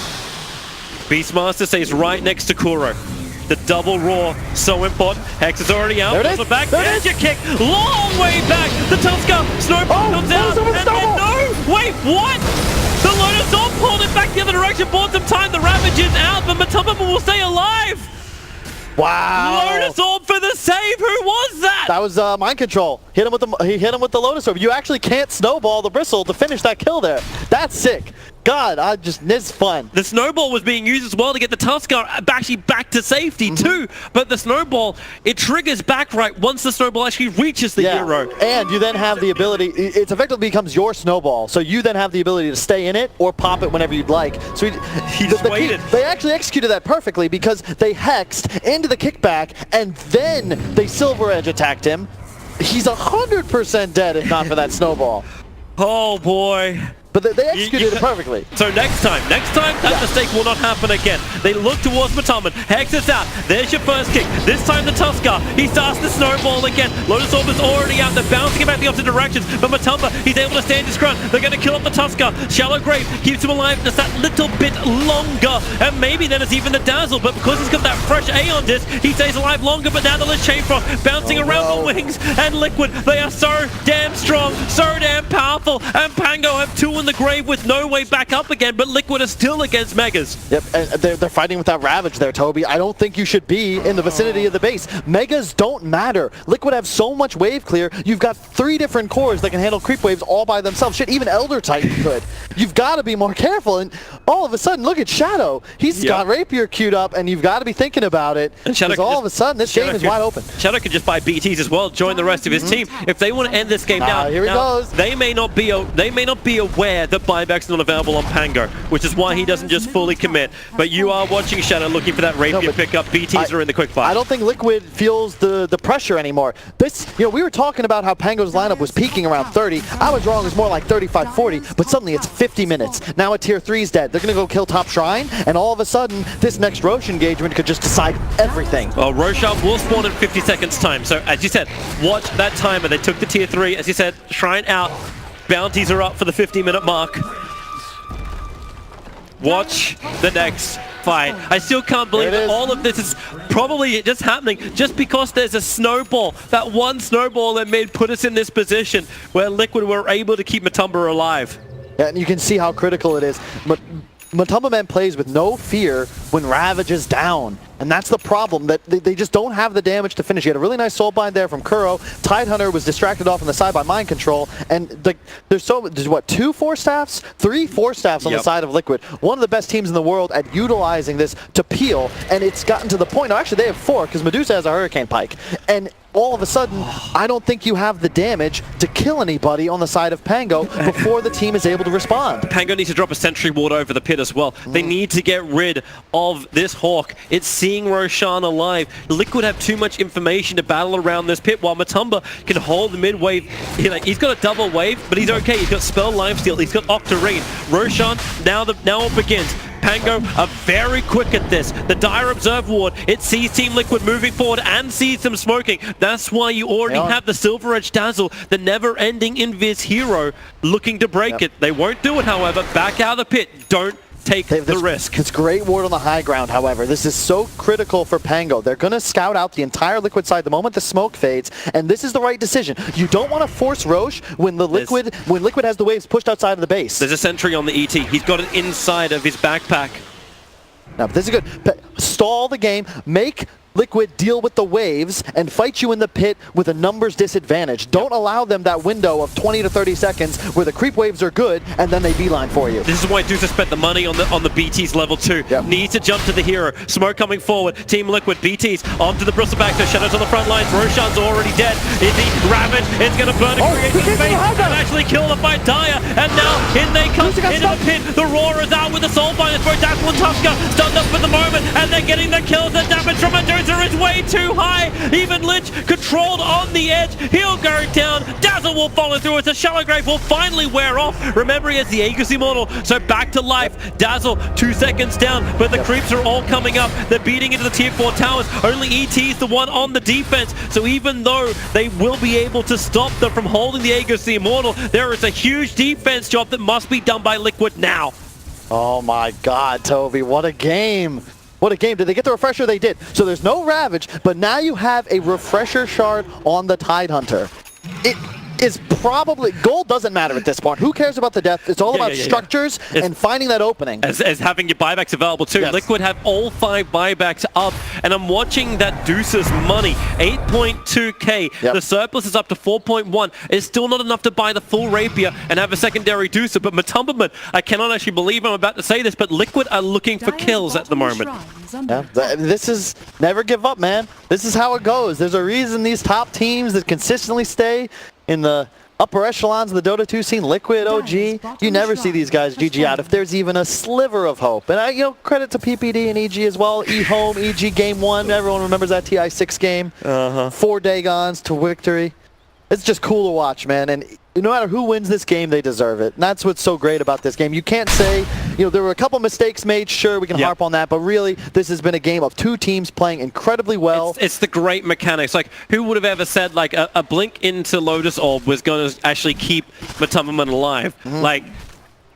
Beastmaster stays right next to Kuro. The double roar, so important. Hex is already out. There it is. Back. There's your kick. Long way back. The Tusker. Snowball comes out. And then, no! Wait, what? The Lotus Orb pulled it back the other direction. Bought some time. The Ravage is out, but Matumba will stay alive. Wow! Lotus Orb for the save. Who was that? That was mind control. He hit him with the Lotus Orb. You actually can't snowball the Bristle to finish that kill there. That's sick. God, this is fun. The snowball was being used as well to get the Tusker actually back to safety too. But the snowball, it triggers back right once the snowball actually reaches the hero. And you then have the ability, it effectively becomes your snowball. So you then have the ability to stay in it or pop it whenever you'd like. So he's waited. They actually executed that perfectly because they hexed into the kickback and then they Silver Edge attacked him. He's 100% dead if not for that snowball. Oh boy. But they executed it perfectly. So next time that mistake will not happen again. They look towards Matumba. Hex is out. There's your first kick. This time the Tusker. He starts the snowball again. Lotus Orb is already out. They're bouncing him back the opposite directions. But Matumba, he's able to stand his ground. They're going to kill up the Tusker. Shallow Grave keeps him alive just that little bit longer. And maybe then it's even the Dazzle. But because he's got that fresh Aeon disc, he stays alive longer. But now the Chain Frost bouncing around the wings. And Liquid, they are so damn strong, so damn powerful. And Pango have 2 in the grave with no way back up again, but Liquid is still against Megas. Yep, and they're fighting with that Ravage there, Toby. I don't think you should be in the vicinity of the base. Megas don't matter. Liquid have so much wave clear. You've got 3 different cores that can handle creep waves all by themselves. Shit, even Elder Titan could. You've got to be more careful, and all of a sudden, look at Shadow. He's got Rapier queued up, and you've got to be thinking about it. Because all of a sudden, this game is wide open. Shadow could just buy BTs as well, join the rest of his team. If they want to end this game now, here he goes. They may not be aware that buyback's not available on Pango, which is why he doesn't just fully commit. But you are watching Shadow looking for that Rapier pickup. BTs are in the quickfire. I don't think Liquid feels the pressure anymore. We were talking about how Pango's lineup was peaking around 30. I was wrong, it's more like 35, 40, but suddenly it's 50 minutes. Now a tier 3's dead. They're going to go kill top Shrine, and all of a sudden, this next Roche engagement could just decide everything. Well, Roshan will spawn in 50 seconds time. So as you said, watch that timer. They took the tier 3. As you said, Shrine out. Bounties are up for the 50-minute mark. Watch the next fight. I still can't believe that all of this is probably just happening just because there's a snowball. That one snowball that made put us in this position where Liquid were able to keep Matumba alive. Yeah, and you can see how critical it is. Matumba Man plays with no fear when Ravage is down. And that's the problem, that they just don't have the damage to finish. You had a really nice soulbind there from Kuro. Tidehunter was distracted off on the side by mind control. And there's what, 2 Force Staffs? 3 Force Staffs on the side of Liquid. One of the best teams in the world at utilizing this to peel. And it's gotten to the point, no, actually they have 4 because Medusa has a Hurricane Pike. And all of a sudden, I don't think you have the damage to kill anybody on the side of Pango before the team is able to respond. Pango needs to drop a sentry ward over the pit as well. They need to get rid of this Hawk. It's seeing Roshan alive. Liquid have too much information to battle around this pit, while Matumba can hold the mid wave. He's got a double wave, but he's okay. He's got Spell Lifesteal. He's got Octarine. Roshan, now it begins. Pango are very quick at this. The Dire Observe ward, it sees Team Liquid moving forward and sees them smoking. That's why you already have the Silver Edge Dazzle, the never-ending Invis hero, looking to break it. They won't do it, however. Back out of the pit. Don't take the risk. It's great ward on the high ground, however. This is so critical for Pango. They're going to scout out the entire Liquid side the moment the smoke fades, and this is the right decision. You don't want to force Roche when Liquid has the waves pushed outside of the base. There's a sentry on the ET. He's got it inside of his backpack. Now, this is good. Stall the game. Make Liquid deal with the waves and fight you in the pit with a numbers disadvantage. Don't allow them that window of 20 to 30 seconds where the creep waves are good and then they beeline for you. This is why Deuce spent the money on the BT's level 2. Needs to jump to the hero. Smoke coming forward. Team Liquid, BT's onto the Bristleback. The Shadows on the front lines. Roshan's already dead. Is he Ravage? It's going to burn and create some space and actually kill the fight Dire. And now in they come into the pit. The Roar is out with the Soulbind. It's for Dazzle and Tusker. Stunned up for the moment and they're getting the kills. The damage from Medusa is way too high. Even Lich controlled on the edge. He'll go down. Dazzle will follow through. It's a Shallow Grave will finally wear off. Remember, he has the Aegis Immortal, so back to life. Dazzle 2 seconds down, but the creeps are all coming up. They're beating into the tier 4 towers. Only ET is the one on the defense, so even though they will be able to stop them from holding the Aegis Immortal, there is a huge defense job that must be done by Liquid now. Oh my god, Toby, what a game. What a game. Did they get the refresher? They did. So there's no Ravage, but now you have a refresher shard on the Tidehunter. It is probably... Gold doesn't matter at this point. Who cares about the death? It's all about structures and finding that opening. As having your buybacks available too. Liquid have all 5 buybacks up, and I'm watching that Deuce's money. 8.2k. The surplus is up to 4.1. It's still not enough to buy the full Rapier and have a secondary Deucer, but Matumberman, I cannot actually believe I'm about to say this, but Liquid are looking for kills at the moment. This is... Never give up, man. This is how it goes. There's a reason these top teams that consistently stay in the upper echelons of the Dota 2 scene, Liquid, OG, you never see these guys GG out if there's even a sliver of hope. And credit to PPD and EG as well. E-Home, EG Game 1, everyone remembers that TI6 game. 4 Dagons to victory. It's just cool to watch, man. And no matter who wins this game, they deserve it. And that's what's so great about this game. You can't say, there were a couple mistakes made. Sure, we can harp on that. But really, this has been a game of 2 teams playing incredibly well. It's the great mechanics. Like, who would have ever said, like, a blink into Lotus Orb was going to actually keep Matumberman alive? Like,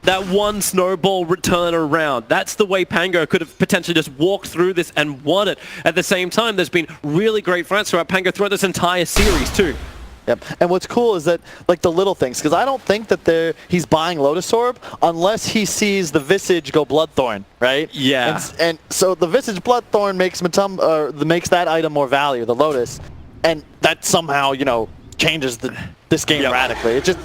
that one snowball return around. That's the way Pango could have potentially just walked through this and won it. At the same time, there's been really great fights throughout Pango throughout this entire series, too. Yep. And what's cool is that, like, the little things, because I don't think that he's buying Lotus Orb unless he sees the Visage go Bloodthorn, right? Yeah. And so the Visage Bloodthorn makes makes that item more value, the Lotus, and that somehow, changes this game radically. It's just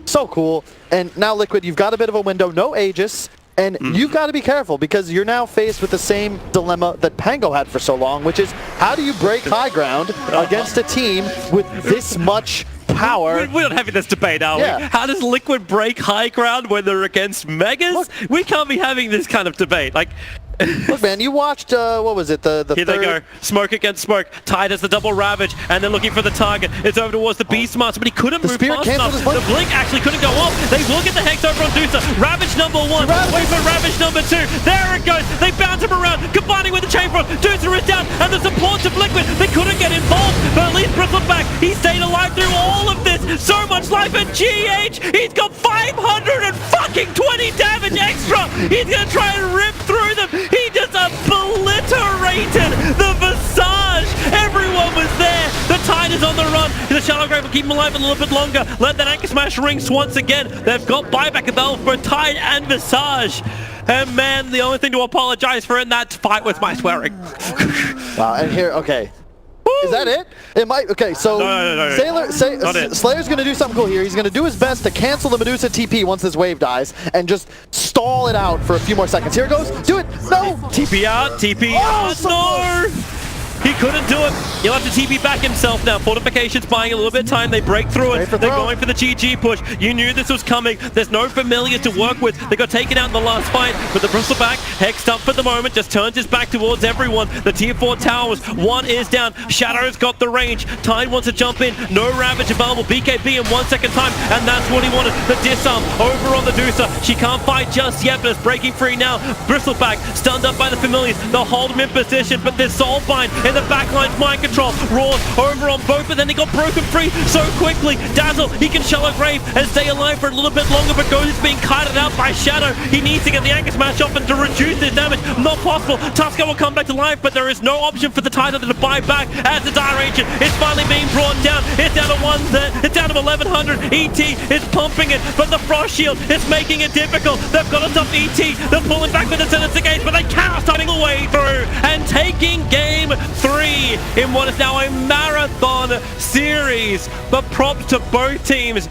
so cool. And now Liquid, you've got a bit of a window, no Aegis. And you've got to be careful because you're now faced with the same dilemma that Pango had for so long, which is how do you break high ground against a team with this much power? We're not having this debate, are we? How does Liquid break high ground when they're against Megas? Look, we can't be having this kind of debate. Like, look, man, you watched, what was it, the Here they go. Smoke against Smoke. Tide has the double Ravage, and they're looking for the target. It's over towards the Beast Master, but he couldn't move fast enough. The Blink actually couldn't go off. They will get the Hex over on Deucer. Ravage number 1. Wait for Ravage number 2. There it goes. They bounce him around, combining with the chain front. Deucer is down, and the supports of Liquid. They couldn't get involved, but at least Bristleback, he stayed alive through all of this. So much life, and GH, he's got 520 damage extra. He's going to try and rip through them. He just obliterated the Visage. Everyone was there. The Tide is on the run. The Shallow Grave will keep him alive a little bit longer. Let that Anchor Smash ring once again. They've got buyback available for Tide and Visage. And man, the only thing to apologize for in that fight was my swearing. Wow, and here, okay. Is that it? It might. Okay, so No. Slayer's gonna do something cool here. He's gonna do his best to cancel the Medusa TP once this wave dies and just stall it out for a few more seconds. Here it goes. Do it. No. TP out. TP out. so No. He couldn't do it. He'll have to TP back himself now. Fortification's buying a little bit of time. They break through it. They're going for the GG push. You knew this was coming. There's no familiar to work with. They got taken out in the last fight, but the Bristleback, hexed up for the moment, just turns his back towards everyone. The tier 4 towers, one is down. Shadow's got the range. Tide wants to jump in. No Ravage available. BKB in 1 second time, and that's what he wanted. The disarm over on the Medusa. She can't fight just yet, but it's breaking free now. Bristleback stunned up by the familiars. They'll hold him in position, but this Soulbind in the backline's mind control. Roars over on both, but then he got broken free so quickly. Dazzle, he can Shallow Grave and stay alive for a little bit longer, but Ghost is being kited out by Shadow. He needs to get the Anchor Smash off and to reduce his damage. Not possible. Tusker will come back to life, but there is no option for the Titan to buy back as the Dire Agent is finally being brought down. It's down to 1 there. It's down to 1100. ET is pumping it, but the Frost Shield is making it difficult. They've got to stop ET. They're pulling back with the Sinister Gaze, but they cannot starting a way through and taking game 3 in what is now a marathon series. But props to both teams.